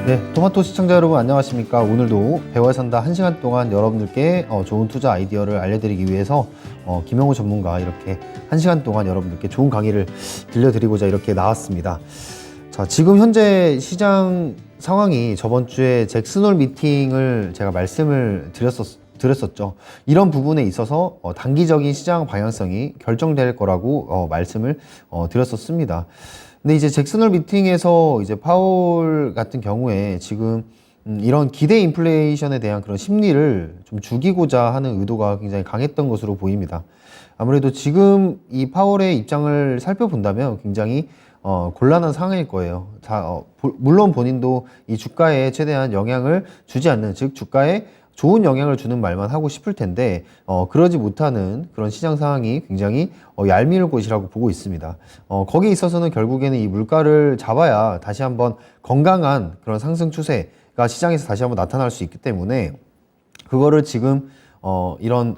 네, 토마토 시청자 여러분 안녕하십니까. 오늘도 배워야 산다 1시간 동안 여러분들께 좋은 투자 아이디어를 알려드리기 위해서 김영호 전문가 이렇게 1시간 동안 여러분들께 좋은 강의를 들려드리고자 이렇게 나왔습니다. 자, 지금 현재 시장 상황이 저번 주에 잭슨홀 미팅을 제가 말씀을 드렸었죠. 이런 부분에 있어서 단기적인 시장 방향성이 결정될 거라고 말씀을 드렸었습니다. 근데 이제 잭슨홀 미팅에서 이제 파월 같은 경우에 지금 이런 기대 인플레이션에 대한 그런 심리를 좀 죽이고자 하는 의도가 굉장히 강했던 것으로 보입니다. 아무래도 지금 이 파월의 입장을 살펴본다면 굉장히 곤란한 상황일 거예요. 물론 본인도 이 주가에 최대한 영향을 주지 않는, 즉 주가에 좋은 영향을 주는 말만 하고 싶을 텐데 그러지 못하는 그런 시장 상황이 굉장히 얄미울 것이라고 보고 있습니다. 거기에 있어서는 결국에는 이 물가를 잡아야 다시 한번 건강한 그런 상승 추세가 시장에서 다시 한번 나타날 수 있기 때문에 그거를 지금 이런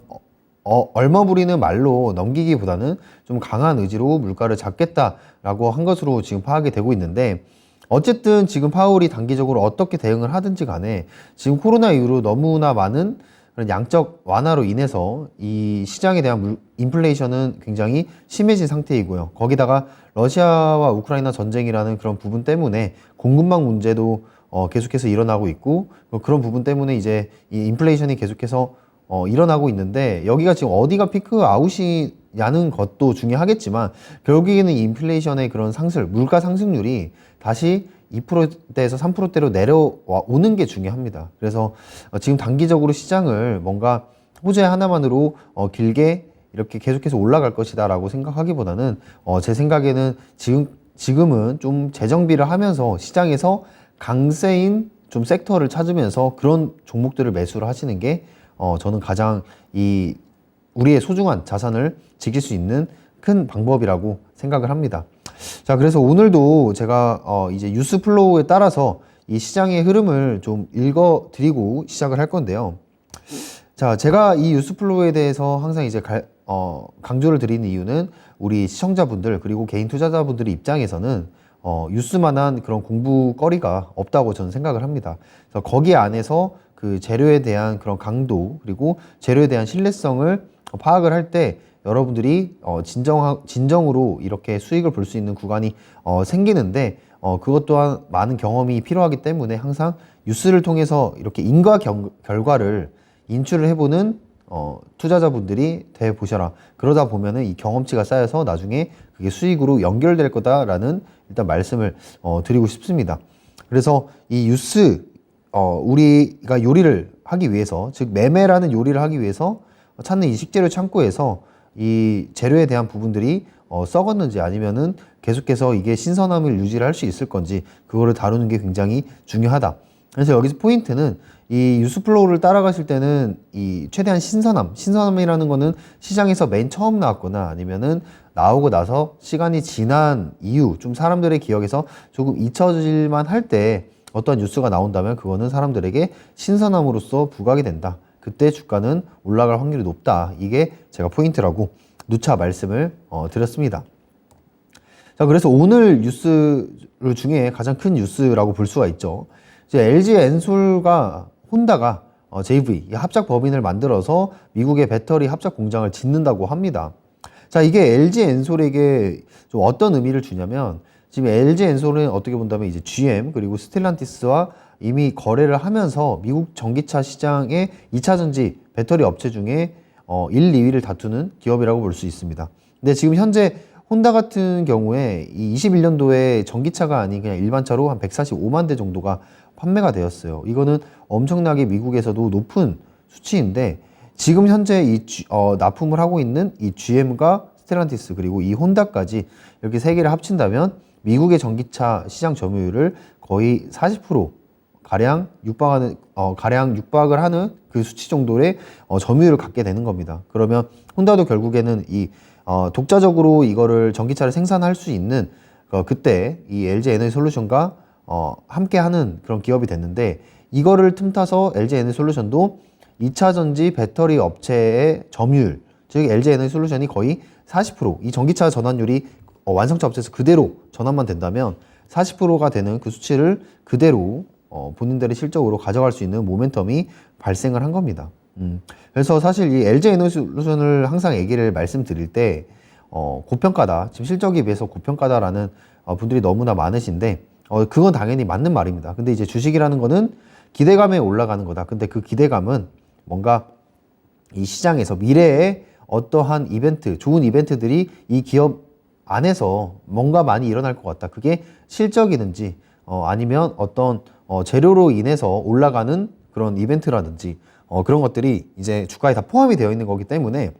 얼머무리는 말로 넘기기보다는 좀 강한 의지로 물가를 잡겠다라고 한 것으로 지금 파악이 되고 있는데, 어쨌든 지금 파월이 단기적으로 어떻게 대응을 하든지 간에 지금 코로나 이후로 너무나 많은 그런 양적 완화로 인해서 이 시장에 대한 인플레이션은 굉장히 심해진 상태이고요. 거기다가 러시아와 우크라이나 전쟁이라는 그런 부분 때문에 공급망 문제도 계속해서 일어나고 있고, 그런 부분 때문에 이제 이 인플레이션이 계속해서 일어나고 있는데, 여기가 지금 어디가 피크 아웃이냐는 것도 중요하겠지만 결국에는 이 인플레이션의 그런 물가 상승률이 다시 2%대에서 3%대로 내려오는 게 중요합니다. 그래서 지금 단기적으로 시장을 뭔가 호재 하나만으로 길게 이렇게 계속해서 올라갈 것이다 라고 생각하기보다는 제 생각에는 지금은 좀 재정비를 하면서 시장에서 강세인 좀 섹터를 찾으면서 그런 종목들을 매수를 하시는 게 저는 가장 우리의 소중한 자산을 지킬 수 있는 큰 방법이라고 생각을 합니다. 자, 그래서 오늘도 제가 이제 뉴스 플로우에 따라서 이 시장의 흐름을 좀 읽어 드리고 시작을 할 건데요. 자, 제가 이 뉴스 플로우에 대해서 항상 이제 강조를 드리는 이유는 우리 시청자분들 그리고 개인 투자자분들의 입장에서는 뉴스만한 그런 공부거리가 없다고 저는 생각을 합니다. 그래서 거기 안에서 그 재료에 대한 그런 강도 그리고 재료에 대한 신뢰성을 파악을 할 때 여러분들이 진정으로 이렇게 수익을 볼 수 있는 구간이 생기는데, 그것 또한 많은 경험이 필요하기 때문에 항상 뉴스를 통해서 이렇게 인과 결과를 인출을 해보는 투자자분들이 돼 보셔라. 그러다 보면은 이 경험치가 쌓여서 나중에 그게 수익으로 연결될 거다라는 일단 말씀을 드리고 싶습니다. 그래서 이 뉴스 우리가 요리를 하기 위해서, 즉 매매라는 요리를 하기 위해서 찾는 이 식재료 창고에서 이 재료에 대한 부분들이 썩었는지 아니면은 계속해서 이게 신선함을 유지를 할 수 있을 건지 그거를 다루는 게 굉장히 중요하다. 그래서 여기서 포인트는 이 뉴스플로우를 따라가실 때는 이 최대한 신선함이라는 거는 시장에서 맨 처음 나왔거나 아니면은 나오고 나서 시간이 지난 이후 좀 사람들의 기억에서 조금 잊혀질만 할 때 어떠한 뉴스가 나온다면 그거는 사람들에게 신선함으로써 부각이 된다. 그때 주가는 올라갈 확률이 높다. 이게 제가 포인트라고 누차 말씀을 드렸습니다. 자, 그래서 오늘 뉴스 중에 가장 큰 뉴스라고 볼 수가 있죠. 이제 LG 엔솔과 혼다가 JV 합작 법인을 만들어서 미국의 배터리 합작 공장을 짓는다고 합니다. 자, 이게 LG 엔솔에게 좀 어떤 의미를 주냐면, 지금 LG 엔솔은 어떻게 본다면 이제 GM 그리고 스텔란티스와 이미 거래를 하면서 미국 전기차 시장의 2차 전지 배터리 업체 중에 1, 2위를 다투는 기업이라고 볼 수 있습니다. 근데 지금 현재 혼다 같은 경우에 이 21년도에 전기차가 아닌 그냥 일반차로 한 145만 대 정도가 판매가 되었어요. 이거는 엄청나게 미국에서도 높은 수치인데, 지금 현재 납품을 하고 있는 이 GM과 스텔란티스 그리고 이 혼다까지 이렇게 세 개를 합친다면 미국의 전기차 시장 점유율을 거의 40% 가량 육박을 하는 그 수치 정도의 점유율을 갖게 되는 겁니다. 그러면 혼다도 결국에는 이 독자적으로 이거를 전기차를 생산할 수 있는 그때 이 LG 에너지 솔루션과 함께 하는 그런 기업이 됐는데, 이거를 틈타서 LG 에너지 솔루션도 2차 전지 배터리 업체의 점유율, 즉 LG 에너지 솔루션이 거의 40%, 이 전기차 전환율이 완성차 업체에서 그대로 전환만 된다면 40%가 되는 그 수치를 그대로 본인들의 실적으로 가져갈 수 있는 모멘텀이 발생을 한 겁니다. 그래서 사실 이 LG에너솔루션을 항상 얘기를 말씀드릴 때 고평가다, 지금 실적에 비해서 고평가다라는 분들이 너무나 많으신데 그건 당연히 맞는 말입니다. 근데 이제 주식이라는 거는 기대감에 올라가는 거다. 근데 그 기대감은 뭔가 이 시장에서 미래에 어떠한 이벤트, 좋은 이벤트들이 이 기업 안에서 뭔가 많이 일어날 것 같다. 그게 실적이든지 아니면 어떤 재료로 인해서 올라가는 그런 이벤트라든지 그런 것들이 이제 주가에 다 포함이 되어 있는 거기 때문에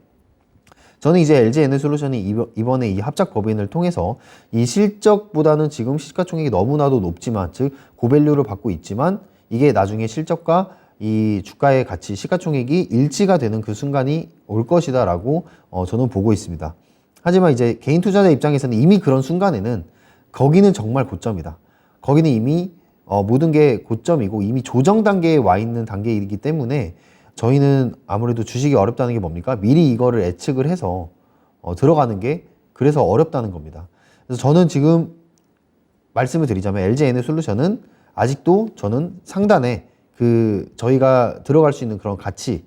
저는 이제 LG에너솔루션이 이번에 이 합작 법인을 통해서 이 실적보다는 지금 시가총액이 너무나도 높지만, 즉 고밸류를 받고 있지만 이게 나중에 실적과 이 주가의 가치, 시가총액이 일치가 되는 그 순간이 올 것이다 라고 저는 보고 있습니다. 하지만 이제 개인 투자자 입장에서는 이미 그런 순간에는 거기는 정말 고점이다. 거기는 이미 모든 게 고점이고 이미 조정 단계에 와 있는 단계이기 때문에 저희는 아무래도 주식이 어렵다는 게 뭡니까? 미리 이거를 예측을 해서 들어가는 게 그래서 어렵다는 겁니다. 그래서 저는 지금 말씀을 드리자면 LG에너솔루션은 아직도 저는 상단에 그 저희가 들어갈 수 있는 그런 가치,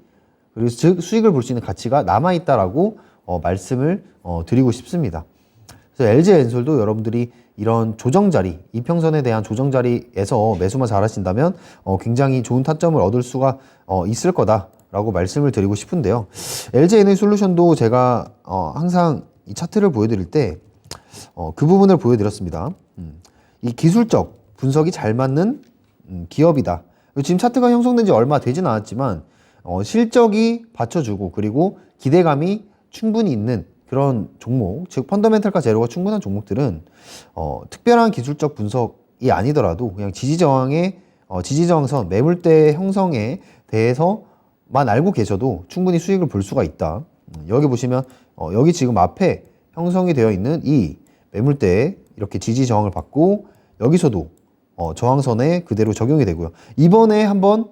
그리고 즉 수익을 볼 수 있는 가치가 남아있다라고 말씀을 드리고 싶습니다. 그래서 LG엔솔도 여러분들이 이런 조정자리, 이평선에 대한 조정자리에서 매수만 잘 하신다면 굉장히 좋은 타점을 얻을 수가 있을 거다라고 말씀을 드리고 싶은데요. LG에너솔루션도 제가 항상 이 차트를 보여드릴 때 그 부분을 보여드렸습니다. 이 기술적 분석이 잘 맞는 기업이다. 지금 차트가 형성된 지 얼마 되진 않았지만 실적이 받쳐주고 그리고 기대감이 충분히 있는 그런 종목, 즉 펀더멘탈과 재료가 충분한 종목들은 특별한 기술적 분석이 아니더라도 그냥 지지저항선, 매물대 형성에 대해서만 알고 계셔도 충분히 수익을 볼 수가 있다. 여기 보시면 여기 지금 앞에 형성이 되어 있는 이 매물대에 이렇게 지지저항을 받고 여기서도 저항선에 그대로 적용이 되고요. 이번에 한번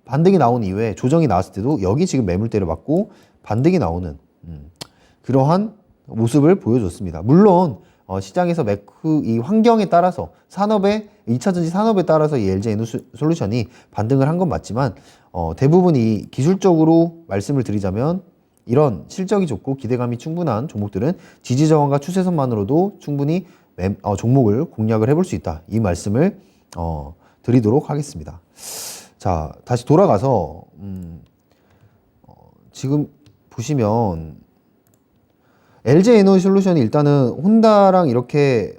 반등이 나온 이후에 조정이 나왔을 때도 여기 지금 매물대를 받고 반등이 나오는 그러한 모습을 보여줬습니다. 물론 시장에서 이 환경에 따라서 산업의 2차전지 산업에 따라서 이 LG에너솔루션이 반등을 한 건 맞지만 대부분 이 기술적으로 말씀을 드리자면 이런 실적이 좋고 기대감이 충분한 종목들은 지지저항과 추세선만으로도 충분히 종목을 공략을 해볼 수 있다. 이 말씀을 드리도록 하겠습니다. 자, 다시 돌아가서 지금 보시면 LG에너솔루션이 일단은 혼다랑 이렇게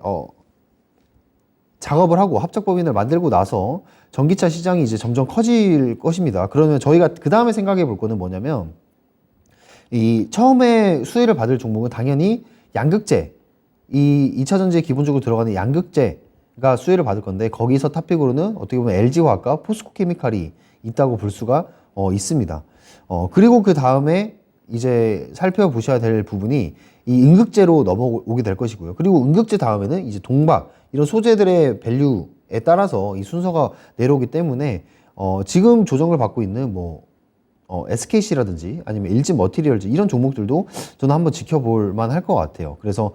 작업을 하고 합작법인을 만들고 나서 전기차 시장이 이제 점점 커질 것입니다. 그러면 저희가 그 다음에 생각해 볼 거는 뭐냐면 이 처음에 수혜를 받을 종목은 당연히 양극재, 이 2차전지에 기본적으로 들어가는 양극재가 수혜를 받을 건데 거기서 탑픽으로는 어떻게 보면 LG화학과 포스코케미칼이 있다고 볼 수가 있습니다. 그리고 그 다음에 이제 살펴보셔야 될 부분이 이 음극재로 넘어오게 될 것이고요. 그리고 음극재 다음에는 이제 동박, 이런 소재들의 밸류에 따라서 이 순서가 내려오기 때문에 지금 조정을 받고 있는 SKC라든지 아니면 LG머티리얼즈 이런 종목들도 저는 한번 지켜볼 만할 것 같아요. 그래서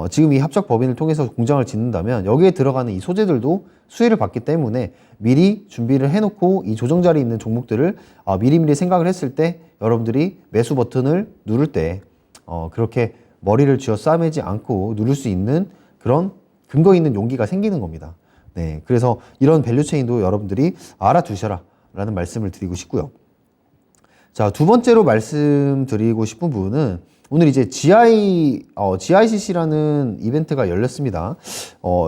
지금 이 합작 법인을 통해서 공장을 짓는다면 여기에 들어가는 이 소재들도 수혜를 받기 때문에 미리 준비를 해놓고 이 조정자리에 있는 종목들을 미리미리 생각을 했을 때 여러분들이 매수 버튼을 누를 때 그렇게 머리를 쥐어 싸매지 않고 누를 수 있는 그런 근거 있는 용기가 생기는 겁니다. 네, 그래서 이런 밸류체인도 여러분들이 알아두셔라 라는 말씀을 드리고 싶고요. 자, 두 번째로 말씀드리고 싶은 부분은 오늘 이제 GICC라는 이벤트가 열렸습니다.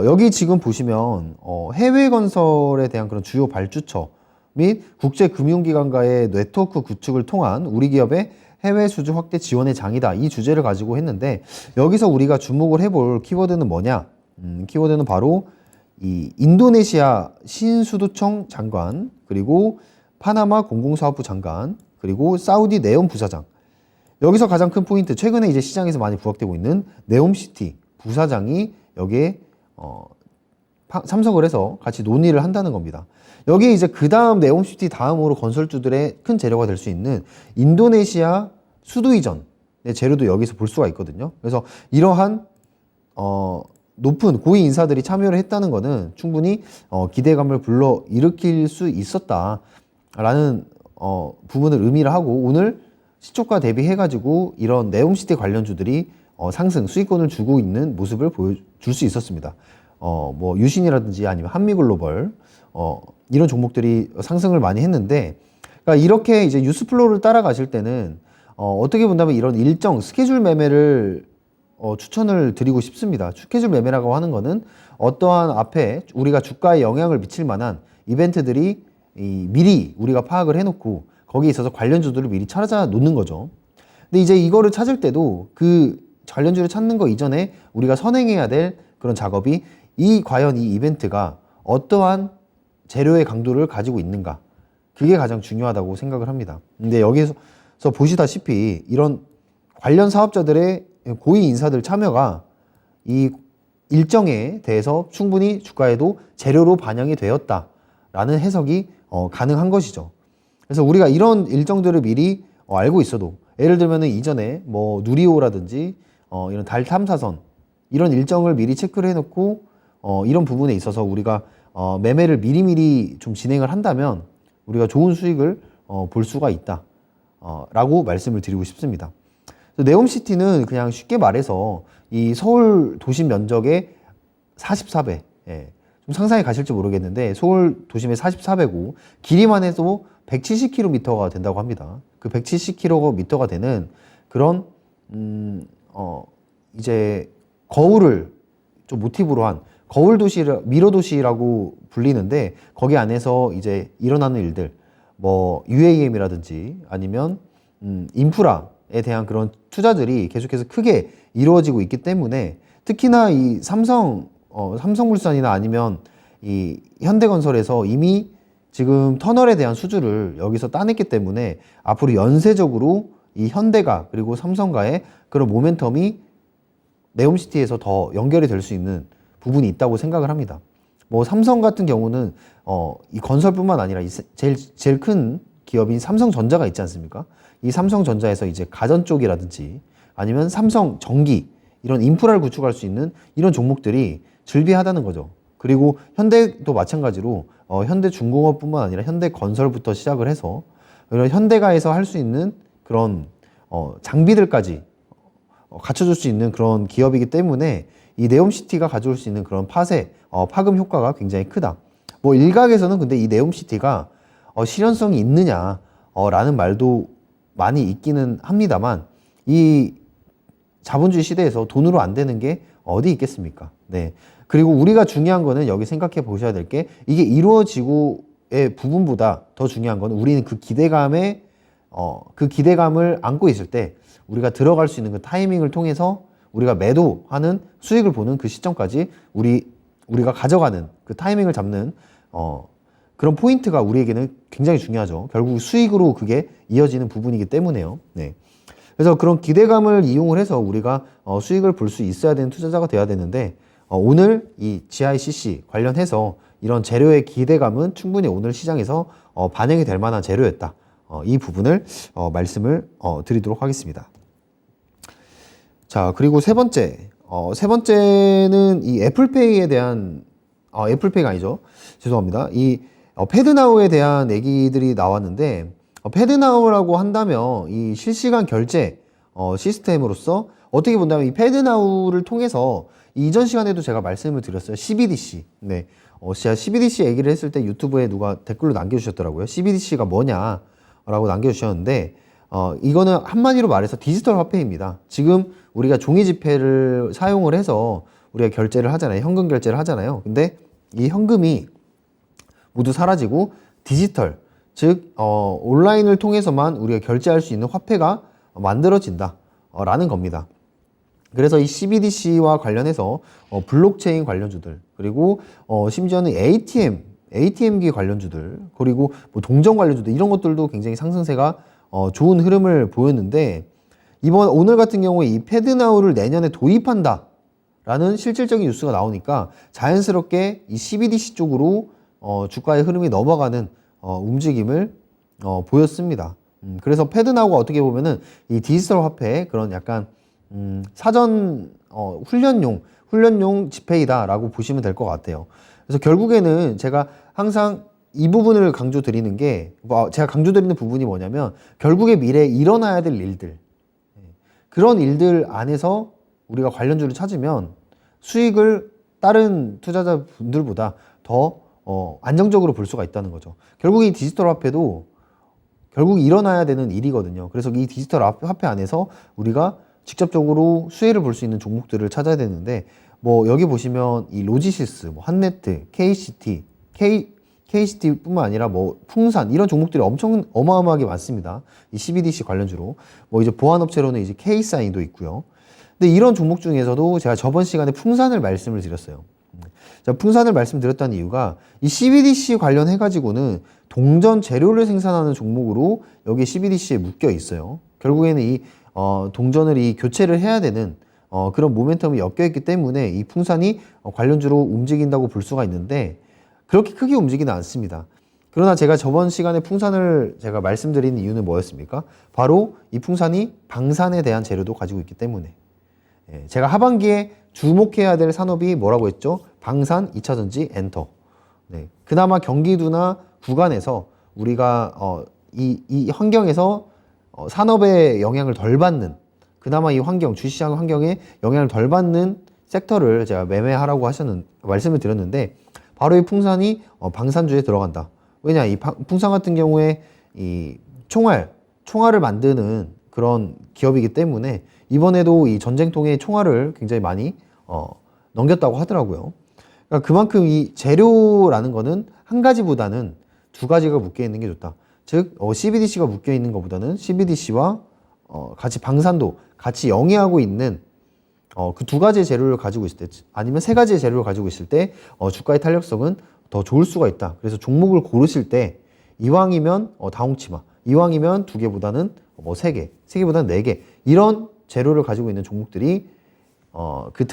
여기 지금 보시면 해외 건설에 대한 그런 주요 발주처 및 국제금융기관과의 네트워크 구축을 통한 우리 기업의 해외 수주 확대 지원의 장이다. 이 주제를 가지고 했는데 여기서 우리가 주목을 해볼 키워드는 뭐냐? 키워드는 바로 이 인도네시아 신수도청 장관, 그리고 파나마 공공사업부 장관, 그리고 사우디 네옴 부사장. 여기서 가장 큰 포인트, 최근에 이제 시장에서 많이 부각되고 있는 네옴시티 부사장이 여기에 참석을 해서 같이 논의를 한다는 겁니다. 여기에 이제 그 다음 네옴시티 다음으로 건설주들의 큰 재료가 될 수 있는 인도네시아 수도 이전의 재료도 여기서 볼 수가 있거든요. 그래서 이러한 높은 고위 인사들이 참여를 했다는 것은 충분히 기대감을 불러 일으킬 수 있었다라는 부분을 의미를 하고, 오늘 시초가 대비해가지고 이런 네옴시티 관련주들이 상승 수익권을 주고 있는 모습을 보여줄 수 있었습니다. 뭐 유신이라든지 아니면 한미글로벌 이런 종목들이 상승을 많이 했는데, 그러니까 이렇게 이제 뉴스플로우를 따라가실 때는 어떻게 본다면 이런 일정 스케줄 매매를 추천을 드리고 싶습니다. 스케줄 매매라고 하는 거는 어떠한 앞에 우리가 주가에 영향을 미칠 만한 이벤트들이 미리 우리가 파악을 해놓고 거기에 있어서 관련주들을 미리 찾아 놓는 거죠. 근데 이제 이거를 찾을 때도 그 관련주를 찾는 거 이전에 우리가 선행해야 될 그런 작업이 과연 이 이벤트가 어떠한 재료의 강도를 가지고 있는가, 그게 가장 중요하다고 생각을 합니다. 근데 여기서 보시다시피 이런 관련 사업자들의 고위 인사들 참여가 이 일정에 대해서 충분히 주가에도 재료로 반영이 되었다라는 해석이 가능한 것이죠. 그래서 우리가 이런 일정들을 미리 알고 있어도, 예를 들면은 이전에 뭐 누리호라든지 이런 달 탐사선 이런 일정을 미리 체크를 해놓고 이런 부분에 있어서 우리가 매매를 미리미리 좀 진행을 한다면 우리가 좋은 수익을 볼 수가 있다 라고 말씀을 드리고 싶습니다. 네옴시티는 그냥 쉽게 말해서 이 서울 도심 면적의 44배, 좀 상상이 가실지 모르겠는데 서울 도심의 44배고 길이만 해도 170km가 된다고 합니다. 그 170km가 되는 그런 이제 거울을 좀 모티브로 한 거울 도시, 미러 도시라고 불리는데, 거기 안에서 이제 일어나는 일들, 뭐 UAM이라든지 아니면 인프라에 대한 그런 투자들이 계속해서 크게 이루어지고 있기 때문에, 특히나 이 삼성물산이나 아니면 이 현대건설에서 이미 지금 터널에 대한 수주를 여기서 따냈기 때문에 앞으로 연쇄적으로 이 현대가 그리고 삼성과의 그런 모멘텀이 네옴시티에서 더 연결이 될 수 있는 부분이 있다고 생각을 합니다. 뭐 삼성 같은 경우는 이 건설뿐만 아니라 제일 큰 기업인 삼성전자가 있지 않습니까? 이 삼성전자에서 이제 가전 쪽이라든지 아니면 삼성전기 이런 인프라를 구축할 수 있는 이런 종목들이 즐비하다는 거죠. 그리고 현대도 마찬가지로 현대중공업뿐만 아니라 현대건설부터 시작을 해서 이런 현대가에서 할 수 있는 그런 장비들까지 갖춰줄 수 있는 그런 기업이기 때문에 이 네옴시티가 가져올 수 있는 그런 파급 효과가 굉장히 크다. 뭐 일각에서는 근데 이 네옴시티가 실현성이 있느냐 라는 말도 많이 있기는 합니다만, 이 자본주의 시대에서 돈으로 안 되는 게 어디 있겠습니까? 네. 그리고 우리가 중요한 거는 여기 생각해 보셔야 될 게, 이게 이루어지고의 부분보다 더 중요한 건 우리는 그 기대감을 안고 있을 때 우리가 들어갈 수 있는 그 타이밍을 통해서 우리가 매도하는 수익을 보는 그 시점까지 우리가 가져가는 그 타이밍을 잡는 그런 포인트가 우리에게는 굉장히 중요하죠. 결국 수익으로 그게 이어지는 부분이기 때문에요. 네. 그래서 그런 기대감을 이용을 해서 우리가 수익을 볼 수 있어야 되는 투자자가 돼야 되는데, 오늘 이 GICC 관련해서 이런 재료의 기대감은 충분히 오늘 시장에서 반영이 될 만한 재료였다. 이 부분을 말씀을 드리도록 하겠습니다. 자, 그리고 세 번째는 이 애플페이에 대한 애플페이가 아니죠. 죄송합니다. 이 패드나우에 대한 얘기들이 나왔는데, 패드나우라고 한다면 이 실시간 결제 시스템으로서 어떻게 본다면 이 패드나우를 통해서 이전 시간에도 제가 말씀을 드렸어요. CBDC. 네. 제가 CBDC 얘기를 했을 때 유튜브에 누가 댓글로 남겨주셨더라고요. CBDC가 뭐냐라고 남겨주셨는데, 이거는 한마디로 말해서 디지털 화폐입니다. 지금 우리가 종이 지폐를 사용을 해서 우리가 결제를 하잖아요. 현금 결제를 하잖아요. 근데 이 현금이 모두 사라지고 디지털, 즉 온라인을 통해서만 우리가 결제할 수 있는 화폐가 만들어진다 라는 겁니다. 그래서 이 CBDC와 관련해서 블록체인 관련주들, 그리고 심지어는 ATM기 관련주들, 그리고 뭐 동전 관련주들, 이런 것들도 굉장히 상승세가 좋은 흐름을 보였는데, 오늘 같은 경우에 이 패드나우를 내년에 도입한다 라는 실질적인 뉴스가 나오니까 자연스럽게 이 CBDC 쪽으로 주가의 흐름이 넘어가는 움직임을 보였습니다. 그래서 패드나우가 어떻게 보면은 이 디지털 화폐의 그런 약간 사전 훈련용 지폐이다라고 보시면 될 것 같아요. 그래서 결국에는 제가 항상 이 부분을 강조드리는 게, 제가 강조드리는 부분이 뭐냐면 결국에 미래에 일어나야 될 일들, 그런 일들 안에서 우리가 관련주를 찾으면 수익을 다른 투자자분들보다 더 안정적으로 볼 수가 있다는 거죠. 결국 이 디지털 화폐도 결국 일어나야 되는 일이거든요. 그래서 이 디지털 화폐 안에서 우리가 직접적으로 수혜를 볼 수 있는 종목들을 찾아야 되는데, 뭐 여기 보시면 이 로지시스, 뭐 한네트, KCT뿐만 아니라 뭐 풍산 이런 종목들이 엄청 어마어마하게 많습니다. 이 CBDC 관련주로. 뭐 이제 보안업체로는 이제 K사인도 있고요. 근데 이런 종목 중에서도 제가 저번 시간에 풍산을 말씀을 드렸어요. 자, 풍산을 말씀드렸다는 이유가 이 CBDC 관련해가지고는 동전 재료를 생산하는 종목으로 여기 CBDC에 묶여 있어요. 결국에는 이 동전을 이 교체를 해야 되는 그런 모멘텀이 엮여 있기 때문에 이 풍산이 관련주로 움직인다고 볼 수가 있는데, 그렇게 크게 움직이는 않습니다. 그러나 제가 저번 시간에 풍산을 제가 말씀드린 이유는 뭐였습니까? 바로 이 풍산이 방산에 대한 재료도 가지고 있기 때문에, 제가 하반기에 주목해야 될 산업이 뭐라고 했죠? 방산, 2차전지, 엔터. 네. 그나마 경기도나 구간에서 우리가 이 환경에서 산업에 영향을 덜 받는, 그나마 이 환경, 주시장 환경에 영향을 덜 받는 섹터를 제가 매매하라고 말씀을 드렸는데, 바로 이 풍산이 방산주에 들어간다. 왜냐, 이 풍산 같은 경우에 이 총알을 만드는 그런 기업이기 때문에 이번에도 이 전쟁통에 총알을 굉장히 많이 넘겼다고 하더라고요. 그러니까 그만큼 이 재료라는 거는 한 가지보다는 두 가지가 묶여 있는 게 좋다. 즉 CBDC가 묶여 있는 것보다는 CBDC와 같이 방산도 같이 영위하고 있는 그 두 가지의 재료를 가지고 있을 때, 아니면 세 가지의 재료를 가지고 있을 때 주가의 탄력성은 더 좋을 수가 있다. 그래서 종목을 고르실 때 이왕이면 다홍치마, 이왕이면 두 개보다는 뭐 세 개보다는 네 개, 이런 재료를 가지고 있는 종목들이 그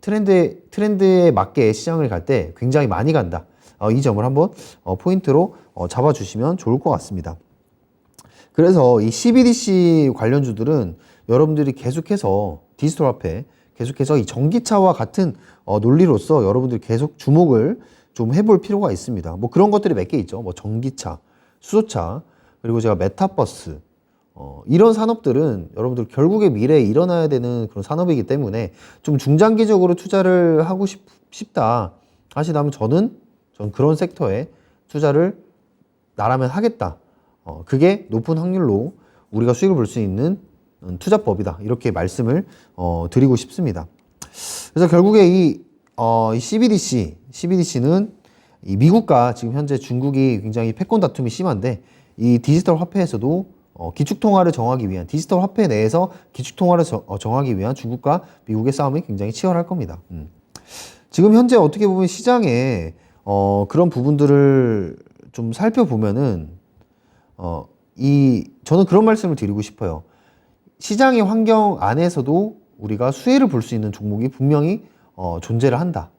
트렌드에 맞게 시장을 갈 때 굉장히 많이 간다. 이 점을 한번 포인트로 잡아주시면 좋을 것 같습니다. 그래서 이 CBDC 관련주들은 여러분들이 계속해서 디지털 화폐, 계속해서 이 전기차와 같은 논리로서 여러분들이 계속 주목을 좀 해볼 필요가 있습니다. 뭐 그런 것들이 몇 개 있죠. 뭐 전기차, 수소차, 그리고 제가 메타버스, 이런 산업들은 여러분들 결국에 미래에 일어나야 되는 그런 산업이기 때문에 좀 중장기적으로 투자를 하고 싶다 하시다면 저는 그런 섹터에 투자를 나라면 하겠다. 그게 높은 확률로 우리가 수익을 볼 수 있는 투자법이다. 이렇게 말씀을 드리고 싶습니다. 그래서 결국에 이 CBDC는 이 미국과 지금 현재 중국이 굉장히 패권 다툼이 심한데, 이 디지털 화폐에서도 기축통화를 정하기 위한, 디지털 화폐 내에서 기축통화를 정하기 위한 중국과 미국의 싸움이 굉장히 치열할 겁니다. 지금 현재 어떻게 보면 시장에 그런 부분들을 좀 살펴보면은 저는 그런 말씀을 드리고 싶어요. 시장의 환경 안에서도 우리가 수혜를 볼 수 있는 종목이 분명히 존재를 한다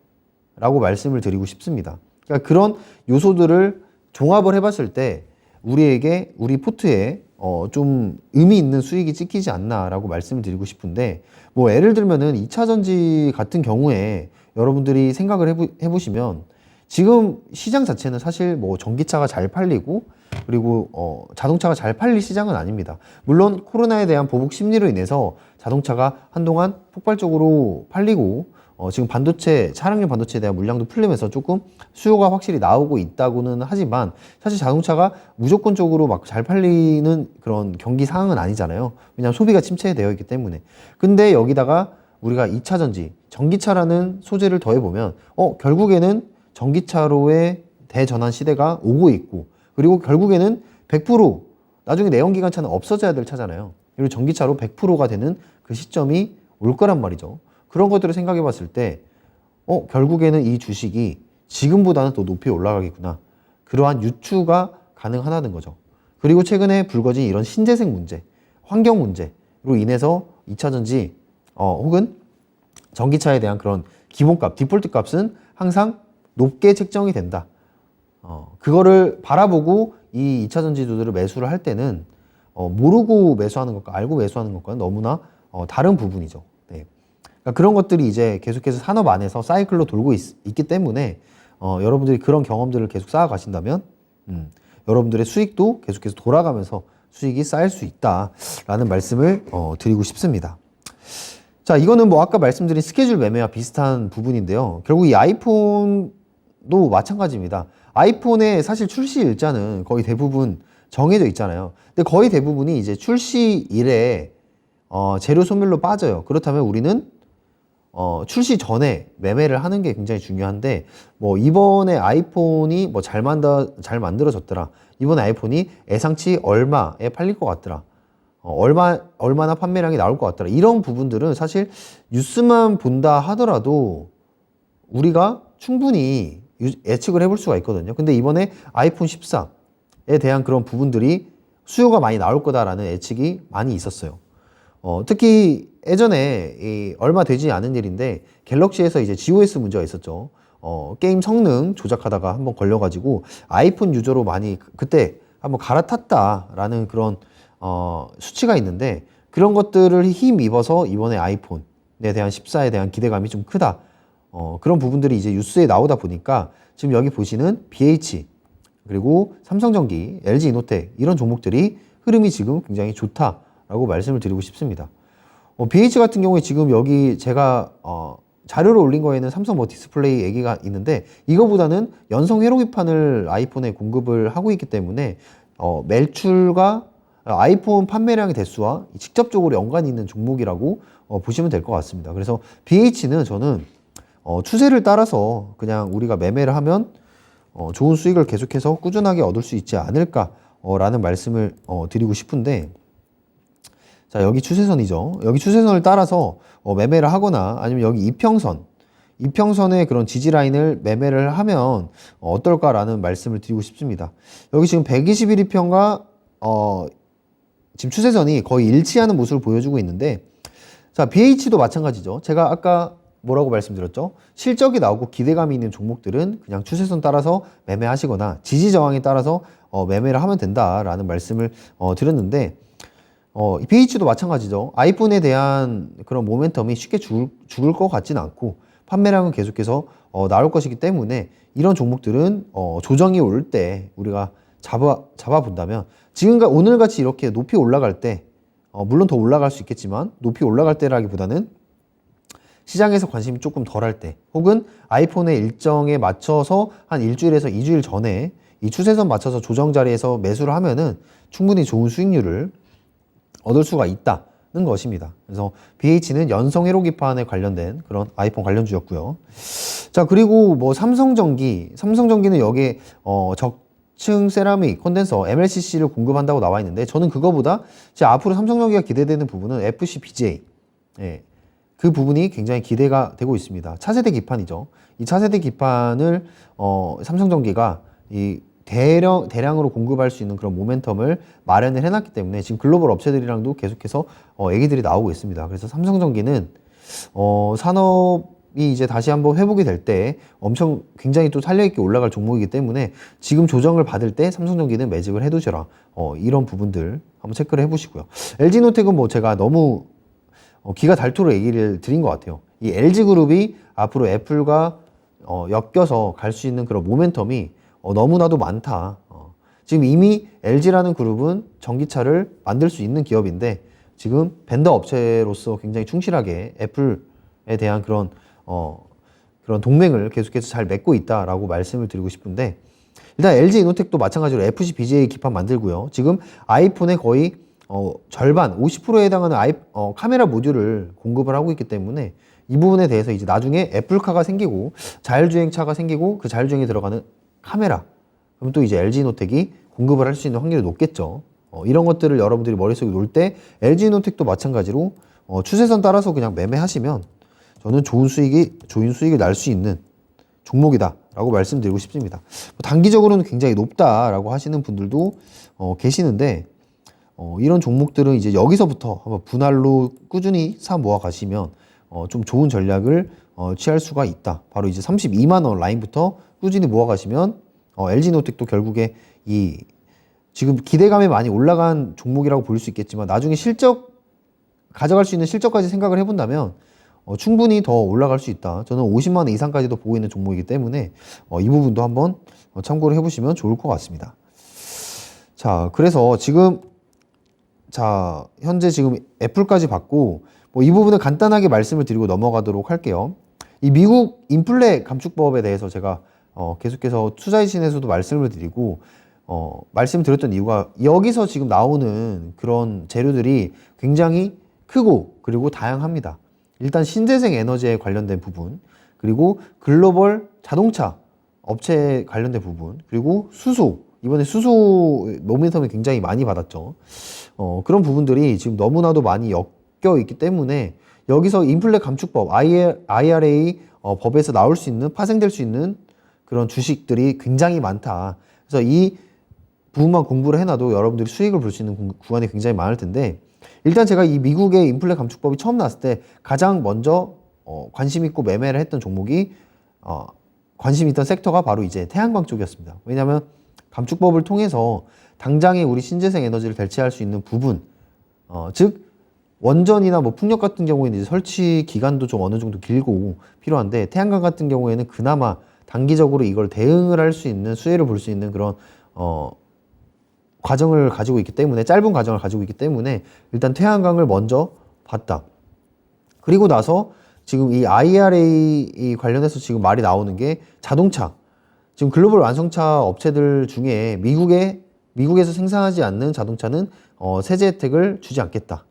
라고 말씀을 드리고 싶습니다. 그러니까 그런 요소들을 종합을 해봤을 때 우리 포트에 좀 의미 있는 수익이 찍히지 않나 라고 말씀을 드리고 싶은데, 뭐 예를 들면은 2차전지 같은 경우에 여러분들이 생각을 해보시면 지금 시장 자체는 사실 뭐 전기차가 잘 팔리고 그리고 자동차가 잘 팔릴 시장은 아닙니다. 물론 코로나에 대한 보복 심리로 인해서 자동차가 한동안 폭발적으로 팔리고 지금 차량용 반도체에 대한 물량도 풀리면서 조금 수요가 확실히 나오고 있다고는 하지만, 사실 자동차가 무조건적으로 막 잘 팔리는 그런 경기 상황은 아니잖아요. 왜냐하면 소비가 침체되어 있기 때문에. 근데 여기다가 우리가 2차전지, 전기차라는 소재를 더해보면 결국에는 전기차로의 대전환 시대가 오고 있고, 그리고 결국에는 100% 나중에 내연기관차는 없어져야 될 차잖아요. 그리고 전기차로 100%가 되는 그 시점이 올 거란 말이죠. 그런 것들을 생각해 봤을 때 결국에는 이 주식이 지금보다는 더 높이 올라가겠구나, 그러한 유추가 가능하다는 거죠. 그리고 최근에 불거진 이런 신재생 문제, 환경 문제로 인해서 2차전지 혹은 전기차에 대한 그런 기본값, 디폴트 값은 항상 높게 책정이 된다. 그거를 바라보고 이 2차전지주들을 매수를 할 때는 모르고 매수하는 것과 알고 매수하는 것과는 너무나 다른 부분이죠. 네. 그러니까 그러니까 그런 것들이 이제 계속해서 산업 안에서 사이클로 돌고 있기 때문에 여러분들이 그런 경험들을 계속 쌓아 가신다면 여러분들의 수익도 계속해서 돌아가면서 수익이 쌓일 수 있다라는 말씀을 드리고 싶습니다. 자, 이거는 뭐 아까 말씀드린 스케줄 매매와 비슷한 부분인데요. 결국 이 아이폰도 마찬가지입니다. 아이폰의 사실 출시 일자는 거의 대부분 정해져 있잖아요. 근데 거의 대부분이 이제 출시일에 재료 소멸로 빠져요. 그렇다면 우리는 출시 전에 매매를 하는 게 굉장히 중요한데, 뭐 이번에 아이폰이 뭐 잘 만들어졌더라, 이번에 아이폰이 예상치 얼마에 팔릴 것 같더라, 얼마나 판매량이 나올 것 같더라, 이런 부분들은 사실 뉴스만 본다 하더라도 우리가 충분히 예측을 해볼 수가 있거든요. 근데 이번에 아이폰 14에 대한 그런 부분들이 수요가 많이 나올 거다라는 예측이 많이 있었어요. 특히 예전에 얼마 되지 않은 일인데 갤럭시에서 이제 GOS 문제가 있었죠. 게임 성능 조작하다가 한번 걸려가지고 아이폰 유저로 많이 그때 한번 갈아탔다라는 그런 수치가 있는데, 그런 것들을 힘입어서 이번에 아이폰에 대한 14에 대한 기대감이 좀 크다. 그런 부분들이 이제 뉴스에 나오다 보니까 지금 여기 보시는 BH, 그리고 삼성전기, LG이노텍 이런 종목들이 흐름이 지금 굉장히 좋다라고 말씀을 드리고 싶습니다. BH 같은 경우에 지금 여기 제가 자료를 올린 거에는 삼성 뭐 디스플레이 얘기가 있는데, 이거보다는 연성 회로기판을 아이폰에 공급을 하고 있기 때문에 매출과 아이폰 판매량의 대수와 직접적으로 연관이 있는 종목이라고 보시면 될 것 같습니다. 그래서 BH는 저는 추세를 따라서 그냥 우리가 매매를 하면 좋은 수익을 계속해서 꾸준하게 얻을 수 있지 않을까라는 말씀을 드리고 싶은데, 자, 여기 추세선이죠. 여기 추세선을 따라서 매매를 하거나 아니면 여기 이평선의 그런 지지 라인을 매매를 하면 어떨까라는 말씀을 드리고 싶습니다. 여기 지금 121일평과 지금 추세선이 거의 일치하는 모습을 보여주고 있는데, 자, BH도 마찬가지죠. 제가 아까 뭐라고 말씀드렸죠? 실적이 나오고 기대감이 있는 종목들은 그냥 추세선 따라서 매매하시거나 지지 저항에 따라서 매매를 하면 된다라는 말씀을 드렸는데, BH도 마찬가지죠. 아이폰에 대한 그런 모멘텀이 쉽게 죽을 것 같지는 않고 판매량은 계속해서 나올 것이기 때문에 이런 종목들은 조정이 올 때 우리가 잡아 본다면, 오늘같이 이렇게 높이 올라갈 때, 물론 더 올라갈 수 있겠지만 높이 올라갈 때라기보다는 시장에서 관심이 조금 덜할 때, 혹은 아이폰의 일정에 맞춰서 한 일주일에서 2주일 전에 이 추세선 맞춰서 조정 자리에서 매수를 하면은 충분히 좋은 수익률을 얻을 수가 있다는 것입니다. 그래서 BH는 연성 회로기판에 관련된 그런 아이폰 관련주였고요. 자, 그리고 뭐 삼성전기는 여기에 적층 세라믹 콘덴서 MLCC를 공급한다고 나와 있는데, 저는 그거보다 앞으로 삼성전기가 기대되는 부분은 FCBGA, 그 부분이 굉장히 기대가 되고 있습니다. 차세대 기판이죠. 이 차세대 기판을 삼성전기가 이 대량으로 공급할 수 있는 그런 모멘텀을 마련을 해놨기 때문에 지금 글로벌 업체들이랑도 계속해서 얘기들이 나오고 있습니다. 그래서 삼성전기는 산업이 이제 다시 한번 회복이 될 때 엄청 굉장히 또 탄력있게 올라갈 종목이기 때문에 지금 조정을 받을 때 삼성전기는 매집을 해두셔라. 이런 부분들 한번 체크를 해보시고요. LG노텍은 뭐 제가 너무 기가 닳도록 얘기를 드린 것 같아요. 이 LG그룹이 앞으로 애플과 엮여서 갈 수 있는 그런 모멘텀이 너무나도 많다. 지금 이미 LG라는 그룹은 전기차를 만들 수 있는 기업인데 지금 벤더 업체로서 굉장히 충실하게 애플에 대한 그런 동맹을 계속해서 잘 맺고 있다라고 말씀을 드리고 싶은데, 일단 LG이노텍도 마찬가지로 FC BGA 기판 만들고요. 지금 아이폰의 거의 절반 50%에 해당하는 카메라 모듈을 공급을 하고 있기 때문에 이 부분에 대해서 이제 나중에 애플카가 생기고 자율주행차가 생기고 그 자율주행에 들어가는 카메라, 그럼 또 이제 LG노텍이 공급을 할 수 있는 확률이 높겠죠. 이런 것들을 여러분들이 머릿속에 놓을 때 LG노텍도 마찬가지로 추세선 따라서 그냥 매매하시면 저는 좋은 수익이 날 수 있는 종목이다 라고 말씀드리고 싶습니다. 단기적으로는 굉장히 높다라고 하시는 분들도 계시는데, 이런 종목들은 이제 여기서부터 한번 분할로 꾸준히 사 모아 가시면 좀 좋은 전략을 취할 수가 있다. 바로 이제 32만 원 라인부터 꾸준히 모아 가시면 LG노텍도 결국에 지금 기대감이 많이 올라간 종목이라고 볼 수 있겠지만 나중에 가져갈 수 있는 실적까지 생각을 해본다면 충분히 더 올라갈 수 있다. 저는 50만 원 이상까지도 보고 있는 종목이기 때문에 이 부분도 한번 참고를 해보시면 좋을 것 같습니다. 자, 그래서 지금 현재 지금 애플까지 받고 이 부분을 간단하게 말씀을 드리고 넘어가도록 할게요. 이 미국 인플레 감축법에 대해서 제가 계속해서 투자이신에서도 말씀을 드리고 말씀드렸던 이유가 여기서 지금 나오는 그런 재료들이 굉장히 크고 그리고 다양합니다. 일단 신재생 에너지에 관련된 부분, 그리고 글로벌 자동차 업체에 관련된 부분, 그리고 수소, 이번에 수소 모멘텀이 굉장히 많이 받았죠. 그런 부분들이 지금 너무나도 많이 엮여 있기 때문에 여기서 인플레 감축법, IRA 법에서 나올 수 있는, 파생될 수 있는 그런 주식들이 굉장히 많다. 그래서 이 부분만 공부를 해놔도 여러분들이 수익을 볼 수 있는 구간이 굉장히 많을 텐데, 일단 제가 이 미국의 인플레 감축법이 처음 나왔을 때 가장 먼저 관심 있고 매매를 했던 종목이 관심 있던 섹터가 바로 이제 태양광 쪽이었습니다. 왜냐하면 감축법을 통해서 당장에 우리 신재생 에너지를 대체할 수 있는 부분, 즉 원전이나 뭐 풍력 같은 경우에는 이제 설치 기간도 좀 어느 정도 길고 필요한데, 태양광 같은 경우에는 그나마 단기적으로 이걸 대응을 할 수 있는, 수혜를 볼 수 있는 그런 과정을 가지고 있기 때문에, 짧은 과정을 가지고 있기 때문에 일단 태양광을 먼저 봤다. 그리고 나서 지금 이 IRA 관련해서 지금 말이 나오는 게 자동차, 지금 글로벌 완성차 업체들 중에 미국에서 생산하지 않는 자동차는 세제 혜택을 주지 않겠다.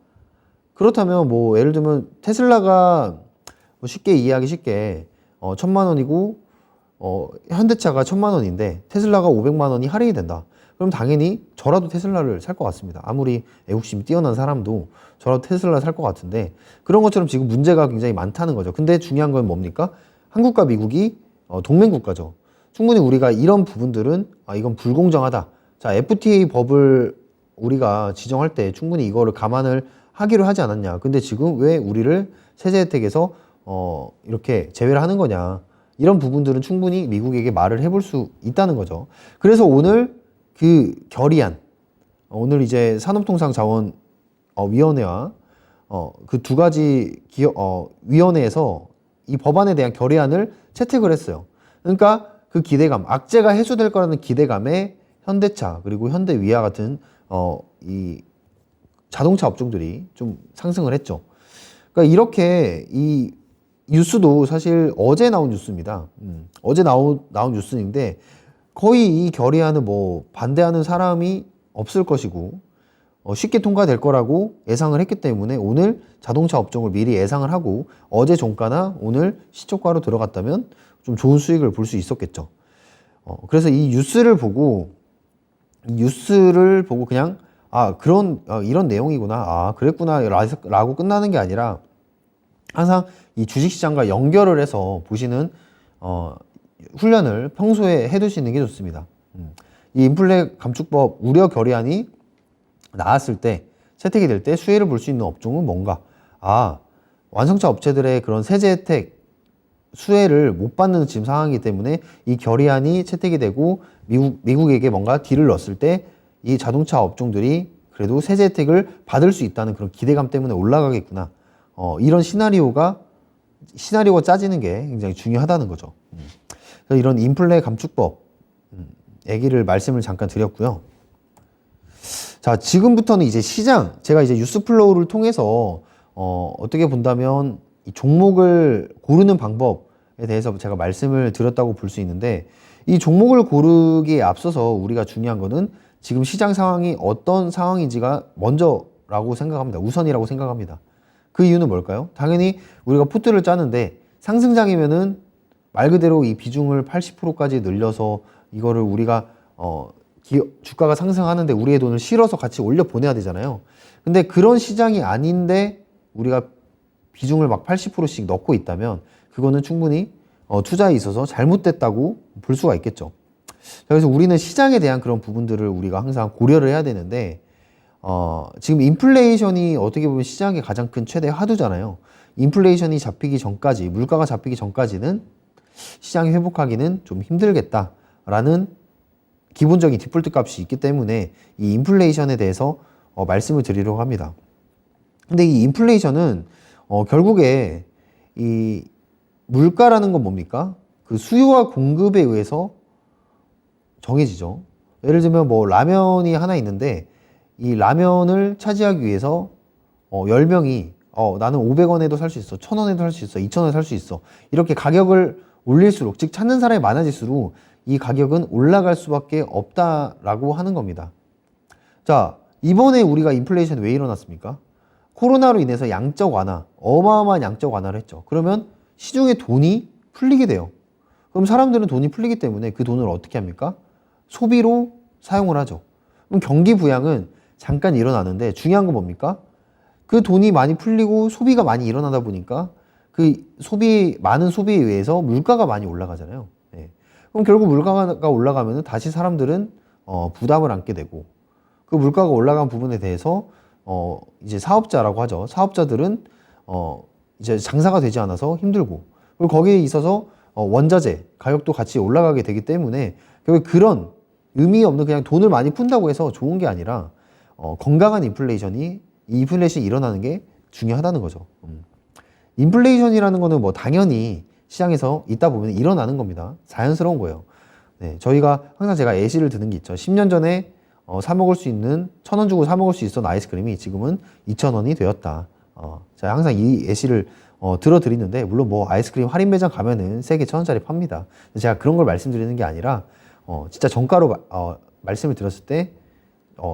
그렇다면 뭐 예를 들면 테슬라가 쉽게 이해하기 쉽게 1,000만 원이고 현대차가 1,000만 원인데 테슬라가 500만 원이 할인이 된다. 그럼 당연히 저라도 테슬라를 살 것 같습니다. 아무리 애국심이 뛰어난 사람도 저라도 테슬라를 살 것 같은데, 그런 것처럼 지금 문제가 굉장히 많다는 거죠. 근데 중요한 건 뭡니까? 한국과 미국이 동맹 국가죠. 충분히 우리가 이런 부분들은 이건 불공정하다. 자, FTA 법을 우리가 지정할 때 충분히 이거를 감안을 하기로 하지 않았냐. 근데 지금 왜 우리를 세제 혜택에서 이렇게 제외를 하는 거냐. 이런 부분들은 충분히 미국에게 말을 해볼 수 있다는 거죠. 그래서 오늘 그 결의안, 오늘 이제 산업통상자원위원회와 그 두 가지 위원회에서 이 법안에 대한 결의안을 채택을 했어요. 그러니까 그 기대감, 악재가 해소될 거라는 기대감에 현대차 그리고 현대위아 같은 이 자동차 업종들이 좀 상승을 했죠. 그러니까 이렇게 이 뉴스도 사실 어제 나온 뉴스입니다. 어제 나온 뉴스인데 거의 이 결의안을 뭐 반대하는 사람이 없을 것이고 쉽게 통과될 거라고 예상을 했기 때문에 오늘 자동차 업종을 미리 예상을 하고 어제 종가나 오늘 시초가로 들어갔다면 좀 좋은 수익을 볼 수 있었겠죠. 그래서 이 뉴스를 보고 그냥 이런 내용이구나, 그랬구나 라고 끝나는 게 아니라 항상 이 주식시장과 연결을 해서 보시는 훈련을 평소에 해두시는 게 좋습니다. 이 인플레 감축법 우려 결의안이 나왔을 때, 채택이 될 때 수혜를 볼 수 있는 업종은 뭔가? 완성차 업체들의 그런 세제 혜택 수혜를 못 받는 지금 상황이기 때문에 이 결의안이 채택이 되고 미국에게 뭔가 딜을 넣었을 때 이 자동차 업종들이 그래도 세제 혜택을 받을 수 있다는 그런 기대감 때문에 올라가겠구나. 이런 시나리오가 짜지는 게 굉장히 중요하다는 거죠. 그래서 이런 인플레 감축법 얘기를 말씀을 잠깐 드렸고요. 자, 지금부터는 이제 시장, 제가 이제 뉴스플로우를 통해서 어떻게 본다면 이 종목을 고르는 방법에 대해서 제가 말씀을 드렸다고 볼 수 있는데, 이 종목을 고르기에 앞서서 우리가 중요한 거는 지금 시장 상황이 어떤 상황인지가 먼저라고 생각합니다. 우선이라고 생각합니다. 그 이유는 뭘까요? 당연히 우리가 포트를 짜는데 상승장이면은 말 그대로 이 비중을 80%까지 늘려서 이거를 우리가 주가가 상승하는데 우리의 돈을 실어서 같이 올려 보내야 되잖아요. 근데 그런 시장이 아닌데 우리가 비중을 막 80%씩 넣고 있다면 그거는 충분히 투자에 있어서 잘못됐다고 볼 수가 있겠죠. 그래서 우리는 시장에 대한 그런 부분들을 우리가 항상 고려를 해야 되는데, 지금 인플레이션이 어떻게 보면 시장의 가장 큰 최대 화두잖아요. 인플레이션이 잡히기 전까지, 물가가 잡히기 전까지는 시장이 회복하기는 좀 힘들겠다라는 기본적인 디폴트 값이 있기 때문에 이 인플레이션에 대해서 말씀을 드리려고 합니다. 근데 이 인플레이션은 결국에 이 물가라는 건 뭡니까? 그 수요와 공급에 의해서 정해지죠. 예를 들면 뭐 라면이 하나 있는데 이 라면을 차지하기 위해서 10명이 나는 500원에도 살 수 있어, 1000원에도 살 수 있어, 2000원에 살 수 있어, 이렇게 가격을 올릴수록, 즉 찾는 사람이 많아질수록 이 가격은 올라갈 수밖에 없다라고 하는 겁니다. 자, 이번에 우리가 인플레이션이 왜 일어났습니까? 코로나로 인해서 양적 완화, 어마어마한 양적 완화를 했죠. 그러면 시중에 돈이 풀리게 돼요. 그럼 사람들은 돈이 풀리기 때문에 그 돈을 어떻게 합니까? 소비로 사용을 하죠. 그럼 경기 부양은 잠깐 일어나는데 중요한 건 뭡니까? 그 돈이 많이 풀리고 소비가 많이 일어나다 보니까 그 많은 소비에 의해서 물가가 많이 올라가잖아요. 네. 그럼 결국 물가가 올라가면 다시 사람들은 부담을 안게 되고, 그 물가가 올라간 부분에 대해서 이제 사업자라고 하죠. 사업자들은 이제 장사가 되지 않아서 힘들고, 그리고 거기에 있어서 원자재 가격도 같이 올라가게 되기 때문에 결국 그런 의미 없는 그냥 돈을 많이 푼다고 해서 좋은 게 아니라 건강한 이 인플레이션이 일어나는 게 중요하다는 거죠. 인플레이션이라는 거는 뭐 당연히 시장에서 있다 보면 일어나는 겁니다. 자연스러운 거예요. 네, 저희가 항상 제가 예시를 드는 게 있죠. 10년 전에 사 먹을 수 있는 1000원 주고 사 먹을 수 있었던 아이스크림이 지금은 2000원이 되었다. 제가 항상 이 예시를 들어드리는데, 물론 뭐 아이스크림 할인 매장 가면은 3개 1000원짜리 팝니다. 제가 그런 걸 말씀드리는 게 아니라 진짜 정가로 말씀을 드렸을 때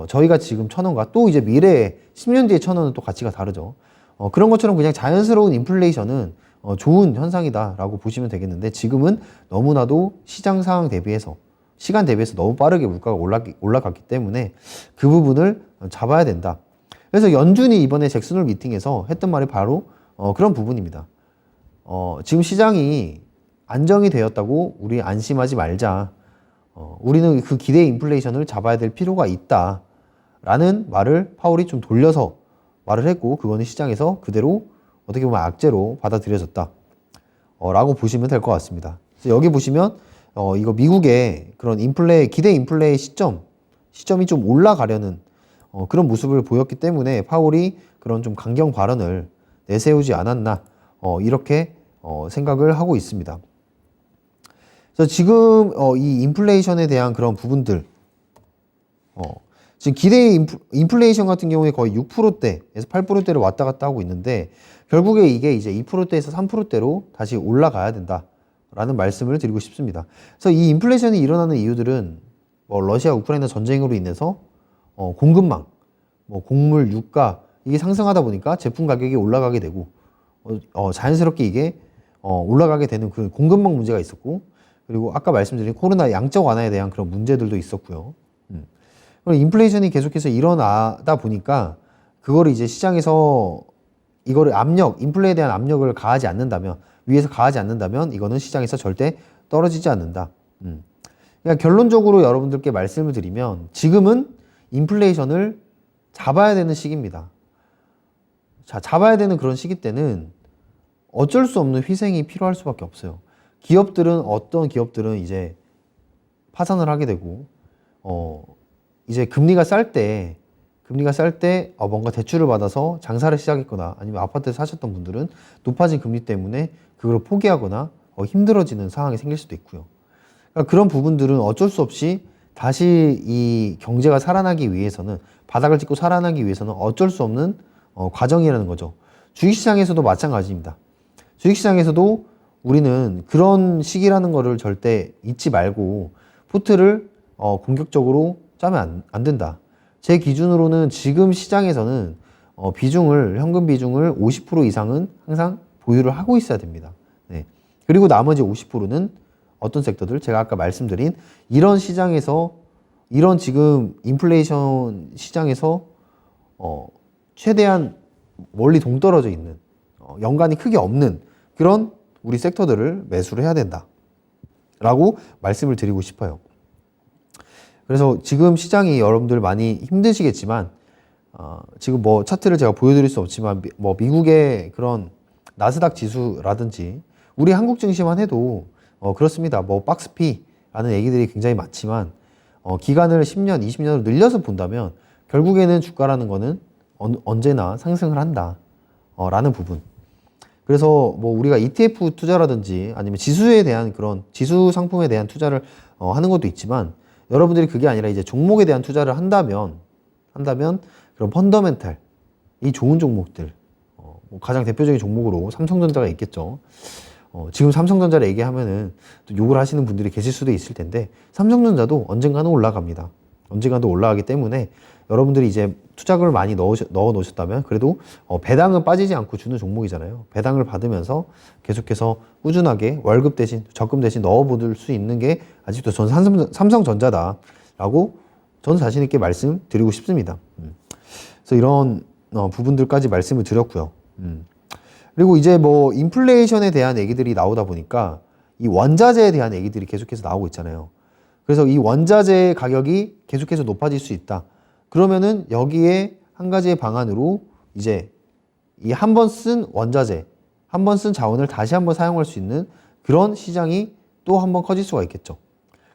저희가 지금 1000원과 또 이제 미래에 10년 뒤에 1000원은 또 가치가 다르죠. 그런 것처럼 그냥 자연스러운 인플레이션은 좋은 현상이다라고 보시면 되겠는데, 지금은 너무나도 시장 상황 대비해서, 시간 대비해서 너무 빠르게 물가가 올라갔기 때문에 그 부분을 잡아야 된다. 그래서 연준이 이번에 잭슨홀 미팅에서 했던 말이 바로 그런 부분입니다. 지금 시장이 안정이 되었다고 우리 안심하지 말자. 우리는 그 기대 인플레이션을 잡아야 될 필요가 있다. 라는 말을 파월이 좀 돌려서 말을 했고, 그거는 시장에서 그대로 어떻게 보면 악재로 받아들여졌다. 라고 보시면 될 것 같습니다. 그래서 여기 보시면 이거 미국의 그런 기대 인플레 시점이 좀 올라가려는 그런 모습을 보였기 때문에 파월이 그런 좀 강경 발언을 내세우지 않았나, 이렇게 생각을 하고 있습니다. 그래서 지금 이 인플레이션에 대한 그런 부분들, 지금 기대 인플레이션 같은 경우에 거의 6%대에서 8%대로 왔다 갔다 하고 있는데, 결국에 이게 이제 2%대에서 3%대로 다시 올라가야 된다라는 말씀을 드리고 싶습니다. 그래서 이 인플레이션이 일어나는 이유들은 뭐 러시아 우크라이나 전쟁으로 인해서 공급망, 뭐 곡물, 유가 이게 상승하다 보니까 제품 가격이 올라가게 되고, 자연스럽게 이게 올라가게 되는 그 공급망 문제가 있었고, 그리고 아까 말씀드린 코로나 양적 완화에 대한 그런 문제들도 있었고요. 그리고 인플레이션이 계속해서 일어나다 보니까 그거를 이제 시장에서 이거를 인플레에 대한 압력을 가하지 않는다면, 위에서 가하지 않는다면 이거는 시장에서 절대 떨어지지 않는다. 그러니까 결론적으로 여러분들께 말씀을 드리면 지금은 인플레이션을 잡아야 되는 시기입니다. 자, 잡아야 되는 그런 시기 때는 어쩔 수 없는 희생이 필요할 수밖에 없어요. 어떤 기업들은 이제 파산을 하게 되고, 이제 금리가 쌀 때 뭔가 대출을 받아서 장사를 시작했거나 아니면 아파트를 사셨던 분들은 높아진 금리 때문에 그걸 포기하거나 힘들어지는 상황이 생길 수도 있고요. 그러니까 그런 부분들은 어쩔 수 없이 다시 이 경제가 살아나기 위해서는, 바닥을 찍고 살아나기 위해서는 어쩔 수 없는 과정이라는 거죠. 주식시장에서도 마찬가지입니다. 주식시장에서도 우리는 그런 시기라는 거를 절대 잊지 말고 포트를 공격적으로 짜면 안 된다. 제 기준으로는 지금 시장에서는 현금 비중을 50% 이상은 항상 보유를 하고 있어야 됩니다. 네. 그리고 나머지 50%는 어떤 섹터들, 제가 아까 말씀드린 이런 시장에서, 이런 지금 인플레이션 시장에서 최대한 멀리 동떨어져 있는, 연관이 크게 없는 그런 우리 섹터들을 매수를 해야 된다 라고 말씀을 드리고 싶어요. 그래서 지금 시장이 여러분들 많이 힘드시겠지만, 지금 뭐 차트를 제가 보여드릴 수 없지만 뭐 미국의 그런 나스닥 지수라든지 우리 한국 증시만 해도 그렇습니다. 뭐 박스피라는 얘기들이 굉장히 많지만 기간을 10년, 20년으로 늘려서 본다면 결국에는 주가라는 거는 언제나 상승을 한다 라는 부분. 그래서 뭐 우리가 ETF 투자라든지 아니면 지수에 대한 그런 지수 상품에 대한 투자를 하는 것도 있지만 여러분들이 그게 아니라 이제 종목에 대한 투자를 한다면 그런 펀더멘탈 이 좋은 종목들 뭐 가장 대표적인 종목으로 삼성전자가 있겠죠. 지금 삼성전자를 얘기하면은 또 욕을 하시는 분들이 계실 수도 있을 텐데 삼성전자도 언젠가는 올라갑니다. 언젠가도 올라가기 때문에 여러분들이 이제 투자금을 많이 넣어 놓으셨다면 그래도 배당은 빠지지 않고 주는 종목이잖아요. 배당을 받으면서 계속해서 꾸준하게 월급 대신 적금 대신 넣어볼 수 있는 게 아직도 전 삼성전자다라고 저는 자신 있게 말씀드리고 싶습니다. 그래서 이런 부분들까지 말씀을 드렸고요. 그리고 이제 뭐 인플레이션에 대한 얘기들이 나오다 보니까 이 원자재에 대한 얘기들이 계속해서 나오고 있잖아요. 그래서 이 원자재 가격이 계속해서 높아질 수 있다. 그러면은 여기에 한 가지의 방안으로 이제 이 한 번 쓴 원자재, 한 번 쓴 자원을 다시 한번 사용할 수 있는 그런 시장이 또 한 번 커질 수가 있겠죠.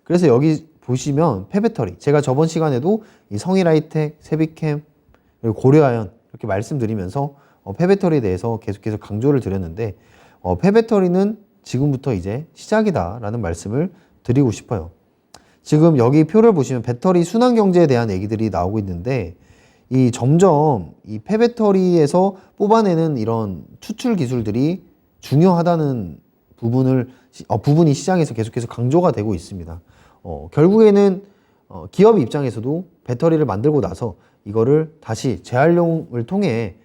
그래서 여기 보시면 폐배터리, 제가 저번 시간에도 이 성일하이텍, 세비캠, 그리고 고려아연 이렇게 말씀드리면서 폐배터리에 대해서 계속해서 강조를 드렸는데 폐배터리는 지금부터 이제 시작이다라는 말씀을 드리고 싶어요. 지금 여기 표를 보시면 배터리 순환 경제에 대한 얘기들이 나오고 있는데 이 점점 이 폐배터리에서 뽑아내는 이런 추출 기술들이 중요하다는 부분이 시장에서 계속해서 강조가 되고 있습니다. 결국에는 기업 입장에서도 배터리를 만들고 나서 이거를 다시 재활용을 통해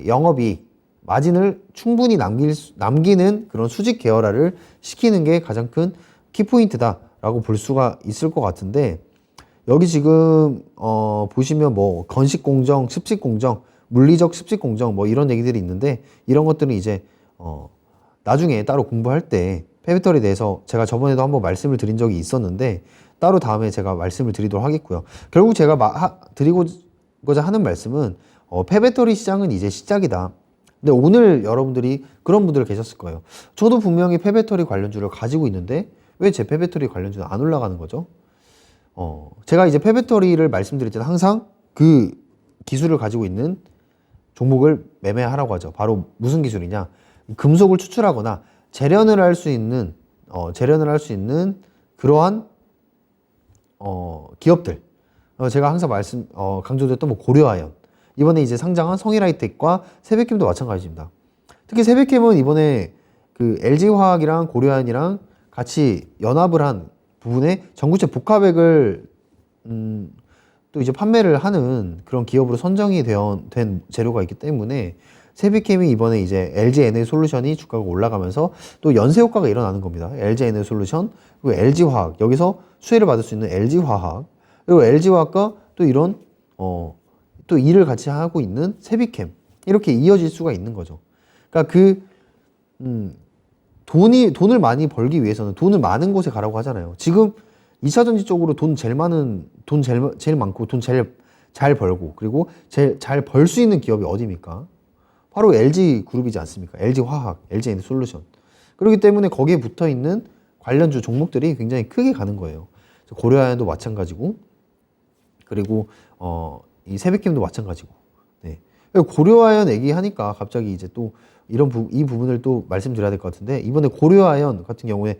영업이익, 마진을 충분히 남기는 그런 수직 계열화를 시키는 게 가장 큰 키포인트다라고 볼 수가 있을 것 같은데 여기 지금 보시면 뭐 건식공정, 습식공정, 물리적 습식공정 뭐 이런 얘기들이 있는데 이런 것들은 이제 나중에 따로 공부할 때 폐배터리에 대해서 제가 저번에도 한번 말씀을 드린 적이 있었는데 따로 다음에 제가 말씀을 드리도록 하겠고요. 결국 제가 드리고자 하는 말씀은 폐배터리 시장은 이제 시작이다. 근데 오늘 여러분들이 그런 분들 계셨을 거예요. 저도 분명히 폐배터리 관련주를 가지고 있는데 왜 제 폐배터리 관련주는 안 올라가는 거죠? 제가 이제 폐배터리를 말씀드릴 때는 항상 그 기술을 가지고 있는 종목을 매매하라고 하죠. 바로 무슨 기술이냐? 금속을 추출하거나 재련을 할 수 있는 그러한 기업들. 제가 항상 강조드렸던 뭐 고려아연. 이번에 이제 상장한 성일하이텍과 세백캠도 마찬가지입니다. 특히 세백캠은 이번에 그 LG화학이랑 고려아연이랑 같이 연합을 한 부분에 전구체 복합액을 또 이제 판매를 하는 그런 기업으로 선정이 된 재료가 있기 때문에 세비캠이 이번에 이제 LG에너지솔루션이 주가가 올라가면서 또 연쇄 효과가 일어나는 겁니다. LG에너지솔루션 그리고 LG화학 여기서 수혜를 받을 수 있는 LG화학 그리고 LG화학과 또 이런 또 일을 같이 하고 있는 세비캠 이렇게 이어질 수가 있는 거죠. 그러니까 돈을 많이 벌기 위해서는 돈을 많은 곳에 가라고 하잖아요. 지금 2차전지 쪽으로 돈 제일 많고 돈 제일 잘 벌고 그리고 제일 잘 벌 수 있는 기업이 어디입니까? 바로 LG그룹이지 않습니까? LG화학, LG에너지솔루션. 그렇기 때문에 거기에 붙어 있는 관련주 종목들이 굉장히 크게 가는 거예요. 고려아연도 마찬가지고 그리고 이 세비캠도 마찬가지고. 네. 고려아연 얘기하니까 갑자기 이제 또 이 부분을 또 말씀드려야 될 것 같은데 이번에 고려아연 같은 경우에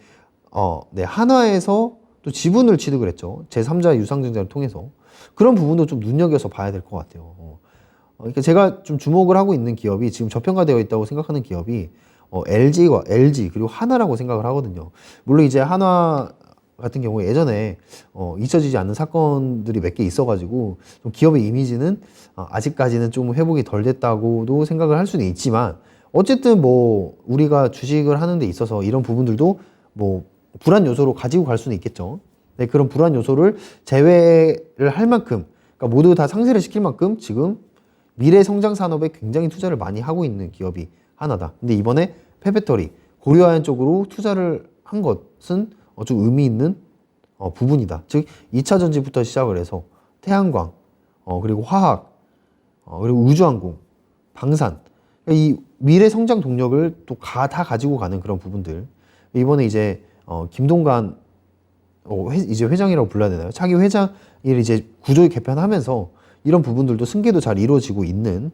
네, 한화에서 또 지분을 취득을 했죠. 제3자 유상증자를 통해서 그런 부분도 좀 눈여겨서 봐야 될 것 같아요. 그러니까 제가 좀 주목을 하고 있는 기업이 지금 저평가되어 있다고 생각하는 기업이 LG 그리고 한화라고 생각을 하거든요. 물론 이제 한화 같은 경우에 예전에 잊혀지지 않는 사건들이 몇 개 있어가지고 좀 기업의 이미지는 아직까지는 좀 회복이 덜 됐다고도 생각을 할 수는 있지만 어쨌든 뭐 우리가 주식을 하는 데 있어서 이런 부분들도 뭐 불안 요소로 가지고 갈 수는 있겠죠. 네, 그런 불안 요소를 제외를 할 만큼 그러니까 모두 다 상쇄를 시킬 만큼 지금 미래 성장 산업에 굉장히 투자를 많이 하고 있는 기업이 하나다. 근데 이번에 폐배터리, 고려아연 쪽으로 투자를 한 것은 좀 의미 있는 부분이다. 즉 2차 전지부터 시작을 해서 태양광, 그리고 화학, 그리고 우주항공, 방산 이 미래 성장 동력을 또 다 가지고 가는 그런 부분들. 이번에 이제 김동관 이제 회장이라고 불러야 되나요? 차기 회장이 이제 구조 개편하면서 이런 부분들도 승계도 잘 이루어지고 있는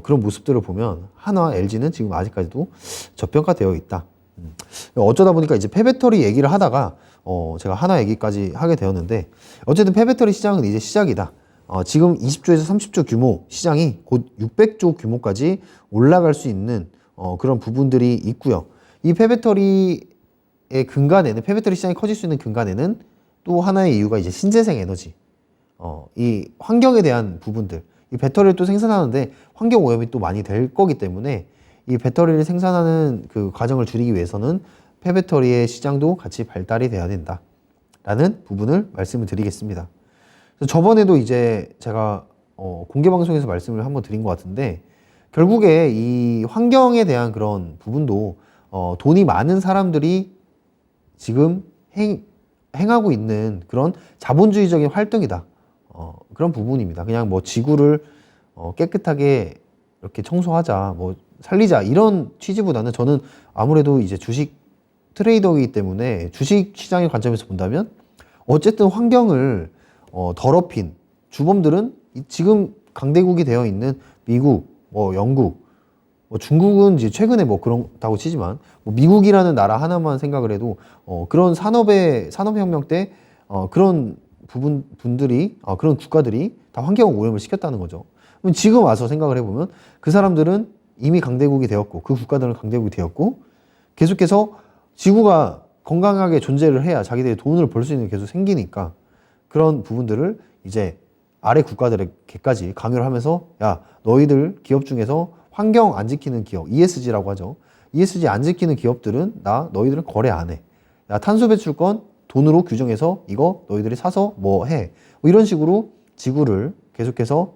그런 모습들을 보면 한화, LG는 지금 아직까지도 저평가되어 있다. 어쩌다 보니까 이제 폐배터리 얘기를 하다가 제가 한화 얘기까지 하게 되었는데, 어쨌든 폐배터리 시장은 이제 시작이다. 지금 20조에서 30조 규모 시장이 곧 600조 규모까지 올라갈 수 있는 그런 부분들이 있고요. 이 폐배터리의 근간에는, 폐배터리 시장이 커질 수 있는 근간에는 또 하나의 이유가 이제 신재생 에너지, 이 환경에 대한 부분들, 이 배터리를 또 생산하는데 환경 오염이 또 많이 될 거기 때문에 이 배터리를 생산하는 그 과정을 줄이기 위해서는 폐배터리의 시장도 같이 발달이 돼야 된다라는 부분을 말씀을 드리겠습니다. 저번에도 이제 제가 공개 방송에서 말씀을 한번 드린 것 같은데, 결국에 이 환경에 대한 그런 부분도 돈이 많은 사람들이 지금 행하고 있는 그런 자본주의적인 활동이다. 그런 부분입니다. 그냥 뭐 지구를 깨끗하게 이렇게 청소하자, 뭐 살리자, 이런 취지보다는 저는 아무래도 이제 주식 트레이더이기 때문에 주식 시장의 관점에서 본다면 어쨌든 환경을 더럽힌 주범들은 지금 강대국이 되어 있는 미국, 뭐 영국, 뭐 중국은 이제 최근에 뭐 그렇다고 치지만, 뭐 미국이라는 나라 하나만 생각을 해도 그런 산업혁명 때 그런 분들이 그런 국가들이 다 환경 오염을 시켰다는 거죠. 그럼 지금 와서 생각을 해보면 그 사람들은 이미 강대국이 되었고, 그 국가들은 강대국이 되었고, 계속해서 지구가 건강하게 존재를 해야 자기들이 돈을 벌 수 있는 게 계속 생기니까 그런 부분들을 이제 아래 국가들에게까지 강요를 하면서, 야, 너희들 기업 중에서 환경 안 지키는 기업, ESG라고 하죠. ESG 안 지키는 기업들은 너희들은 거래 안 해. 야, 탄소 배출권 돈으로 규정해서 이거 너희들이 사서 뭐 해. 뭐 이런 식으로 지구를 계속해서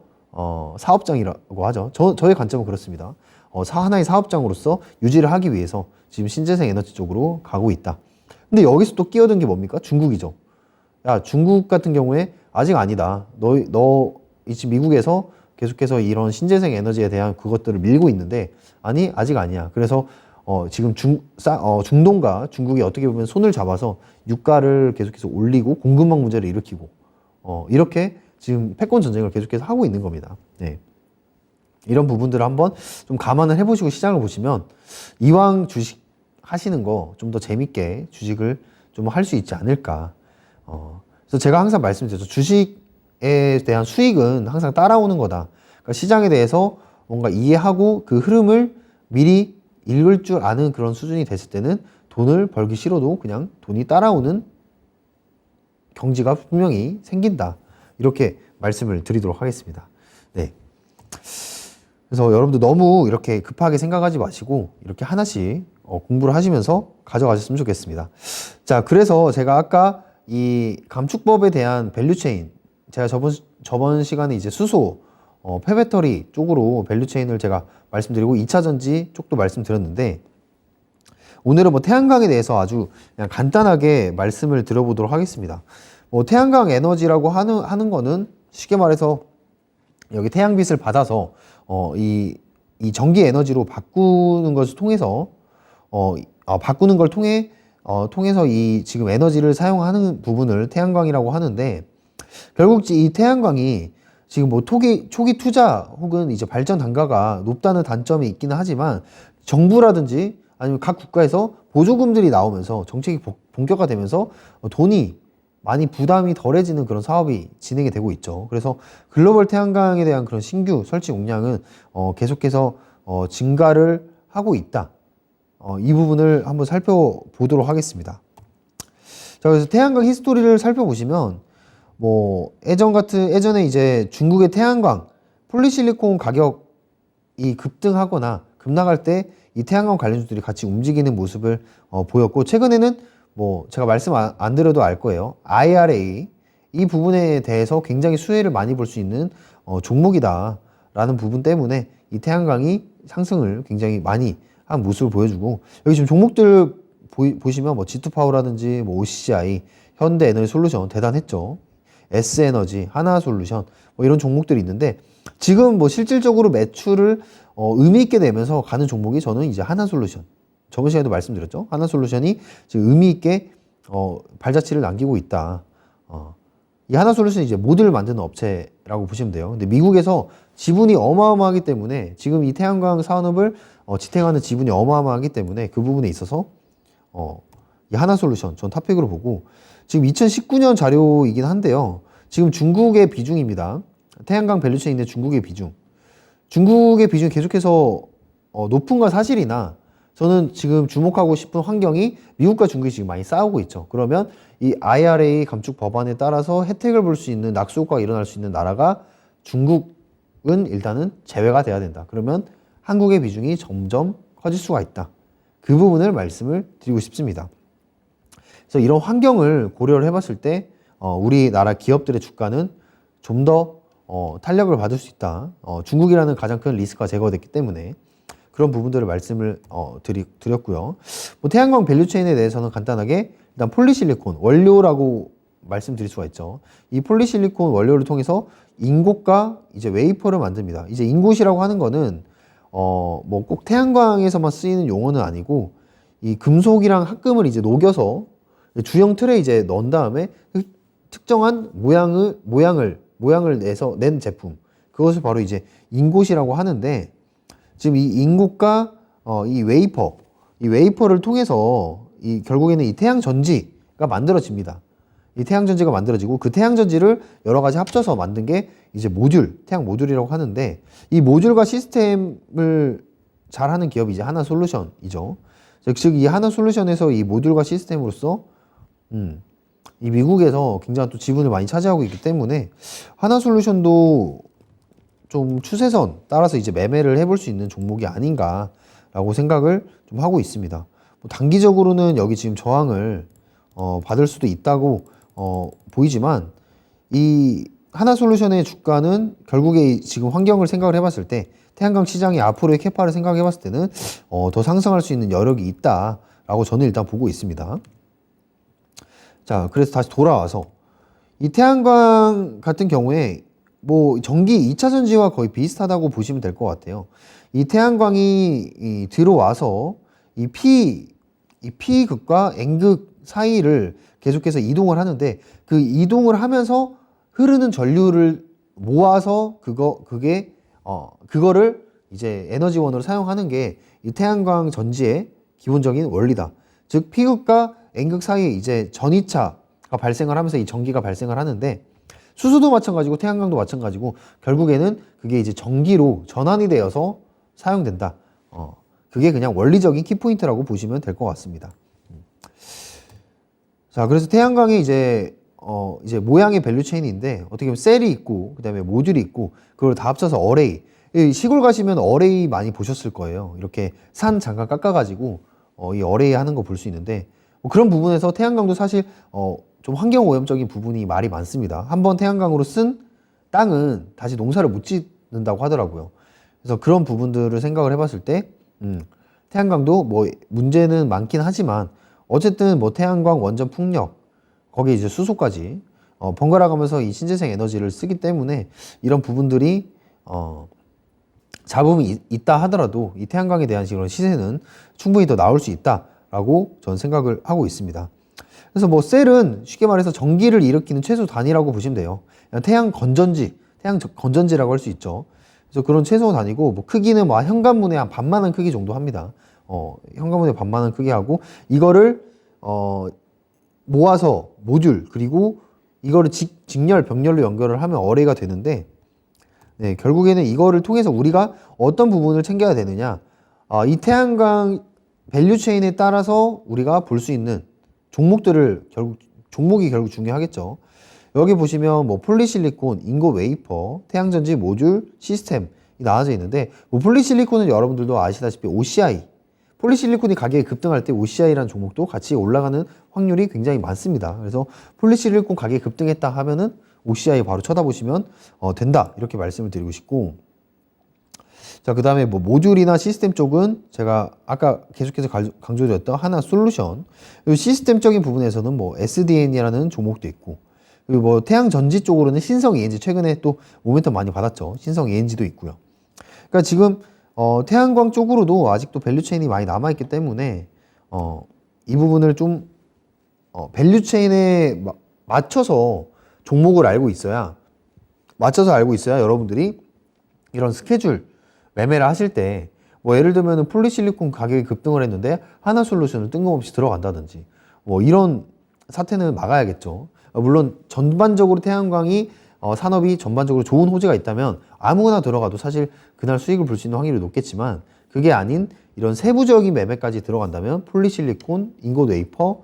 사업장이라고 하죠. 저의 관점은 그렇습니다. 하나의 사업장으로서 유지를 하기 위해서 지금 신재생 에너지 쪽으로 가고 있다. 근데 여기서 또 끼어든 게 뭡니까? 중국이죠. 야, 중국 같은 경우에 아직 아니다. 너 지금 미국에서 계속해서 이런 신재생 에너지에 대한 그것들을 밀고 있는데, 아니, 아직 아니야. 그래서 지금 중동과 중국이 어떻게 보면 손을 잡아서 유가를 계속해서 올리고 공급망 문제를 일으키고 이렇게 지금 패권 전쟁을 계속해서 하고 있는 겁니다. 네. 이런 부분들을 한번 좀 감안을 해보시고 시장을 보시면 이왕 주식 하시는 거 좀 더 재밌게 주식을 좀 할 수 있지 않을까. 그래서 제가 항상 말씀드렸죠. 주식에 대한 수익은 항상 따라오는 거다. 그러니까 시장에 대해서 뭔가 이해하고 그 흐름을 미리 읽을 줄 아는 그런 수준이 됐을 때는 돈을 벌기 싫어도 그냥 돈이 따라오는 경지가 분명히 생긴다. 이렇게 말씀을 드리도록 하겠습니다. 네. 그래서 여러분들 너무 이렇게 급하게 생각하지 마시고 이렇게 하나씩 공부를 하시면서 가져가셨으면 좋겠습니다. 자, 그래서 제가 아까 이 감축법에 대한 밸류체인, 제가 저번 시간에 이제 수소, 폐배터리 쪽으로 밸류체인을 제가 말씀드리고 2차전지 쪽도 말씀드렸는데, 오늘은 뭐 태양광에 대해서 아주 그냥 간단하게 말씀을 드려보도록 하겠습니다. 뭐 태양광 에너지라고 하는 거는 쉽게 말해서 여기 태양빛을 받아서 이 전기 에너지로 바꾸는 것을 통해서 바꾸는 걸 통해서 이 지금 에너지를 사용하는 부분을 태양광이라고 하는데, 결국 이 태양광이 지금 뭐 초기 투자 혹은 이제 발전 단가가 높다는 단점이 있기는 하지만, 정부라든지 아니면 각 국가에서 보조금들이 나오면서 정책이 본격화되면서 돈이 많이 부담이 덜해지는 그런 사업이 진행이 되고 있죠. 그래서 글로벌 태양광에 대한 그런 신규 설치 용량은 계속해서 증가를 하고 있다. 이 부분을 한번 살펴보도록 하겠습니다. 자, 그래서 태양광 히스토리를 살펴보시면 뭐 예전에 이제 중국의 태양광 폴리실리콘 가격이 급등하거나 급락할 때 이 태양광 관련주들이 같이 움직이는 모습을 보였고, 최근에는 뭐 제가 말씀 안 드려도 알 거예요. IRA 이 부분에 대해서 굉장히 수혜를 많이 볼 수 있는 종목이다라는 부분 때문에 이 태양광이 상승을 굉장히 많이 한 모습을 보여주고, 여기 지금 종목들 보시면 뭐 G2파워라든지 뭐 OCI, 현대에너지솔루션 대단했죠. S에너지, 하나솔루션 뭐 이런 종목들이 있는데, 지금 뭐 실질적으로 매출을 의미 있게 내면서 가는 종목이 저는 이제 하나솔루션, 저번 시간에도 말씀드렸죠. 하나솔루션이 지금 의미 있게 발자취를 남기고 있다. 이 하나솔루션이 이제 모듈을 만드는 업체라고 보시면 돼요. 근데 미국에서 지분이 어마어마하기 때문에 지금 이 태양광 산업을 지탱하는 지분이 어마어마하기 때문에 그 부분에 있어서 이 하나솔루션 전 탑픽으로 보고, 지금 2019년 자료이긴 한데요. 지금 중국의 비중입니다. 태양광 밸류체인의 중국의 비중. 중국의 비중이 계속해서 높은 건 사실이나 저는 지금 주목하고 싶은 환경이 미국과 중국이 지금 많이 싸우고 있죠. 그러면 이 IRA 감축 법안에 따라서 혜택을 볼 수 있는 낙수 효과가 일어날 수 있는 나라가 중국은 일단은 제외가 돼야 된다. 그러면 한국의 비중이 점점 커질 수가 있다. 그 부분을 말씀을 드리고 싶습니다. 그래서 이런 환경을 고려를 해봤을 때 우리나라 기업들의 주가는 좀 더 탄력을 받을 수 있다. 중국이라는 가장 큰 리스크가 제거됐기 때문에 그런 부분들을 말씀을 드렸고요. 뭐 태양광 밸류체인에 대해서는 간단하게 일단 폴리실리콘 원료라고 말씀드릴 수가 있죠. 이 폴리실리콘 원료를 통해서 인곳과 이제 웨이퍼를 만듭니다. 이제 인곳이라고 하는 거는 뭐 꼭 태양광에서만 쓰이는 용어는 아니고 이 금속이랑 합금을 이제 녹여서 주형 틀에 이제 넣은 다음에 특정한 모양을 내서 낸 제품, 그것을 바로 이제 인곳이라고 하는데, 지금 이 인곳과 이 웨이퍼를 통해서 결국에는 이 태양 전지가 만들어집니다. 이 태양 전지가 만들어지고 그 태양 전지를 여러 가지 합쳐서 만든 게 이제 태양 모듈이라고 하는데, 이 모듈과 시스템을 잘하는 기업이 이제 하나솔루션이죠. 즉 이 하나솔루션에서 이 모듈과 시스템으로서 이 미국에서 굉장히 또 지분을 많이 차지하고 있기 때문에 하나솔루션도 좀 추세선 따라서 이제 매매를 해볼 수 있는 종목이 아닌가라고 생각을 좀 하고 있습니다. 뭐 단기적으로는 여기 지금 저항을 받을 수도 있다고 보이지만, 이 하나솔루션의 주가는 결국에 지금 환경을 생각을 해봤을 때 태양광 시장의 앞으로의 캐파를 생각해봤을 때는 더 상승할 수 있는 여력이 있다라고 저는 일단 보고 있습니다. 자, 그래서 다시 돌아와서 이 태양광 같은 경우에 뭐 전기 2차 전지와 거의 비슷하다고 보시면 될 것 같아요. 이 태양광이 들어와서 이 P극과 N극 사이를 계속해서 이동을 하는데, 그 이동을 하면서 흐르는 전류를 모아서 그거를 이제 에너지원으로 사용하는 게 이 태양광 전지의 기본적인 원리다. 즉 P극과 N극 사이에 이제 전이차가 발생을 하면서 이 전기가 발생을 하는데, 수소도 마찬가지고 태양광도 마찬가지고 결국에는 그게 이제 전기로 전환이 되어서 사용된다. 그게 그냥 원리적인 키포인트라고 보시면 될 것 같습니다. 자, 그래서 태양광이 이제 모양의 밸류체인인데, 어떻게 보면 셀이 있고 그다음에 모듈이 있고 그걸 다 합쳐서 어레이. 시골 가시면 어레이 많이 보셨을 거예요. 이렇게 산 잠깐 깎아가지고 이 어레이 하는 거 볼 수 있는데, 뭐 그런 부분에서 태양광도 사실 좀 환경 오염적인 부분이 말이 많습니다. 한번 태양광으로 쓴 땅은 다시 농사를 못 짓는다고 하더라고요. 그래서 그런 부분들을 생각을 해봤을 때 태양광도 뭐 문제는 많긴 하지만 어쨌든 뭐 태양광 원전 풍력 거기에 이제 수소까지 번갈아 가면서 이 신재생 에너지를 쓰기 때문에 이런 부분들이 잡음이 있다 하더라도 이 태양광에 대한 이런 시세는 충분히 더 나올 수 있다라고 저는 생각을 하고 있습니다. 그래서 뭐 셀은 쉽게 말해서 전기를 일으키는 최소 단위라고 보시면 돼요. 태양 건전지라고 할 수 있죠. 그래서 그런 최소 단위고, 뭐 크기는 뭐 현관문의 한 반만한 크기 정도 합니다. 현관문의 반만한 크기 하고, 이거를 모아서 모듈, 그리고 이거를 직렬, 병렬로 연결을 하면 어레이가 되는데, 네, 결국에는 이거를 통해서 우리가 어떤 부분을 챙겨야 되느냐, 이 태양광 밸류체인에 따라서 우리가 볼 수 있는 종목이 결국 중요하겠죠. 여기 보시면 뭐 폴리실리콘, 인고 웨이퍼, 태양전지 모듈, 시스템이 나와져 있는데, 뭐 폴리실리콘은 여러분들도 아시다시피 OCI, 폴리실리콘이 가격이 급등할 때 OCI라는 종목도 같이 올라가는 확률이 굉장히 많습니다. 그래서 폴리실리콘 가격이 급등했다 하면은 OCI 바로 쳐다보시면 된다, 이렇게 말씀을 드리고 싶고, 자, 그 다음에 뭐 모듈이나 시스템 쪽은 제가 아까 계속해서 강조드렸던 하나솔루션, 그리고 시스템적인 부분에서는 뭐 SDN이라는 종목도 있고, 그리고 뭐 태양 전지 쪽으로는 신성 ENG, 최근에 또 모멘텀 많이 받았죠. 신성 ENG도 있고요. 그러니까 지금 태양광 쪽으로도 아직도 밸류체인이 많이 남아있기 때문에 이 부분을 좀 밸류체인에 맞춰서 종목을 알고 있어야, 맞춰서 알고 있어야 여러분들이 이런 스케줄 매매를 하실 때 뭐 예를 들면 폴리실리콘 가격이 급등을 했는데 하나솔루션은 뜬금없이 들어간다든지 뭐 이런 사태는 막아야겠죠. 물론 전반적으로 태양광이 산업이 전반적으로 좋은 호재가 있다면 아무거나 들어가도 사실 그날 수익을 볼 수 있는 확률이 높겠지만, 그게 아닌 이런 세부적인 매매까지 들어간다면 폴리실리콘, 인got 웨이퍼,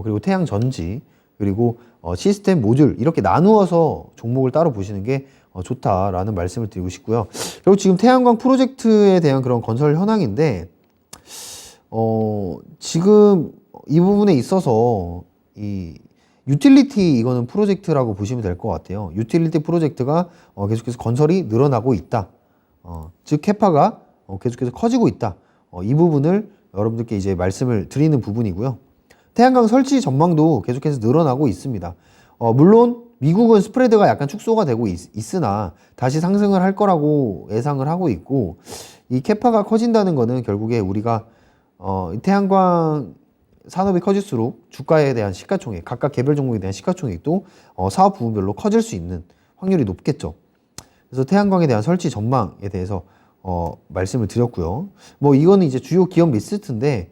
그리고 태양 전지, 그리고 시스템 모듈 이렇게 나누어서 종목을 따로 보시는 게 좋다라는 말씀을 드리고 싶고요. 그리고 지금 태양광 프로젝트에 대한 그런 건설 현황인데, 지금 이 부분에 있어서 이 유틸리티 이거는 프로젝트라고 보시면 될 것 같아요. 유틸리티 프로젝트가 계속해서 건설이 늘어나고 있다. 즉 캐파가 계속해서 커지고 있다. 이 부분을 여러분들께 이제 말씀을 드리는 부분이고요. 태양광 설치 전망도 계속해서 늘어나고 있습니다. 물론 미국은 스프레드가 약간 축소가 되고 있으나 다시 상승을 할 거라고 예상을 하고 있고, 이 캐파가 커진다는 거는 결국에 우리가 태양광 산업이 커질수록 주가에 대한 시가총액, 각각 개별 종목에 대한 시가총액도 사업 부분별로 커질 수 있는 확률이 높겠죠. 그래서 태양광에 대한 설치 전망에 대해서 말씀을 드렸고요. 뭐 이거는 이제 주요 기업 리스트인데,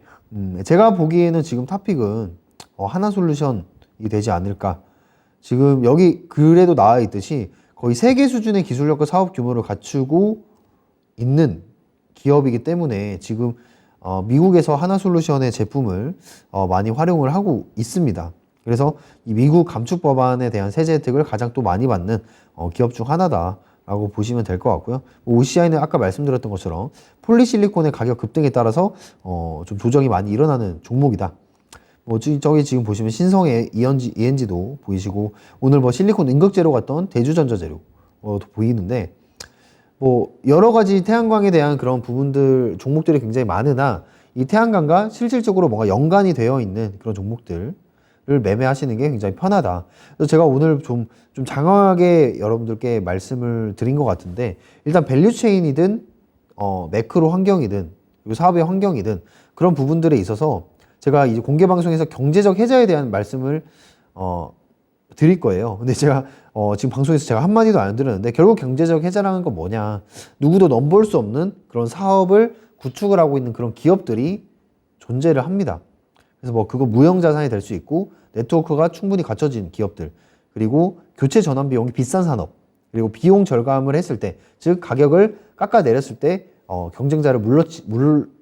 제가 보기에는 지금 탑픽은 하나솔루션이 되지 않을까. 지금 여기 글에도 나와 있듯이 거의 세계 수준의 기술력과 사업 규모를 갖추고 있는 기업이기 때문에 지금 미국에서 하나솔루션의 제품을 많이 활용을 하고 있습니다. 그래서 이 미국 감축 법안에 대한 세제 혜택을 가장 또 많이 받는 기업 중 하나다라고 보시면 될 것 같고요. OCI는 아까 말씀드렸던 것처럼 폴리실리콘의 가격 급등에 따라서 좀 조정이 많이 일어나는 종목이다. 뭐 저기 지금 보시면 신성의 ENG도 보이시고, 오늘 뭐 실리콘 응급제로 갔던 대주전자재료 보이는데, 뭐 여러 가지 태양광에 대한 그런 부분들 종목들이 굉장히 많으나 이 태양광과 실질적으로 뭔가 연관이 되어 있는 그런 종목들을 매매하시는 게 굉장히 편하다. 그래서 제가 오늘 좀 장황하게 여러분들께 말씀을 드린 것 같은데, 일단 밸류체인이든 매크로 환경이든 그리고 사업의 환경이든 그런 부분들에 있어서 제가 이제 공개 방송에서 경제적 해자에 대한 말씀을 드릴 거예요. 근데 제가 지금 방송에서 제가 한마디도 안 드렸는데, 결국 경제적 해자라는 건 뭐냐, 누구도 넘볼 수 없는 그런 사업을 구축을 하고 있는 그런 기업들이 존재를 합니다. 그래서 뭐 그거 무형자산이 될 수 있고, 네트워크가 충분히 갖춰진 기업들, 그리고 교체 전환 비용이 비싼 산업, 그리고 비용 절감을 했을 때, 즉 가격을 깎아내렸을 때 경쟁자를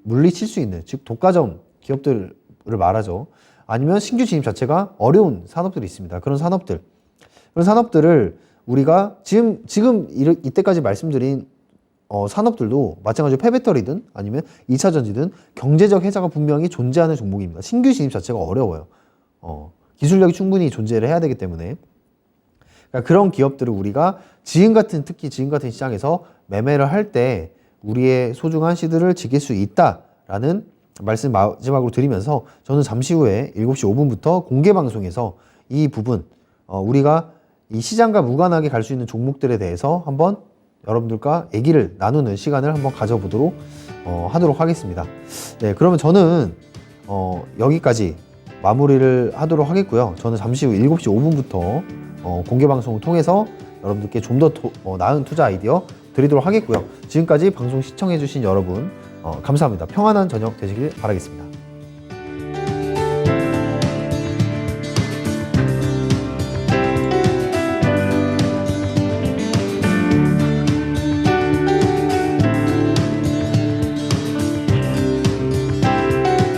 물리칠 수 있는, 즉 독과점 기업들을 말하죠. 아니면 신규 진입 자체가 어려운 산업들이 있습니다. 그런 산업들을 우리가 지금 이때까지 말씀드린 산업들도 마찬가지로 폐배터리든 아니면 2차 전지든 경제적 해자가 분명히 존재하는 종목입니다. 신규 진입 자체가 어려워요. 기술력이 충분히 존재를 해야 되기 때문에. 그러니까 그런 기업들을 우리가 특히 지금 같은 시장에서 매매를 할 때 우리의 소중한 시드를 지킬 수 있다라는 말씀 마지막으로 드리면서, 저는 잠시 후에 7시 5분부터 공개 방송에서 이 부분, 우리가 이 시장과 무관하게 갈 수 있는 종목들에 대해서 한번 여러분들과 얘기를 나누는 시간을 한번 가져보도록 하도록 하겠습니다. 네, 그러면 저는 여기까지 마무리를 하도록 하겠고요. 저는 잠시 후 7시 5분부터 공개 방송을 통해서 여러분들께 좀 더 나은 투자 아이디어 드리도록 하겠고요. 지금까지 방송 시청해주신 여러분 감사합니다. 평안한 저녁 되시길 바라겠습니다.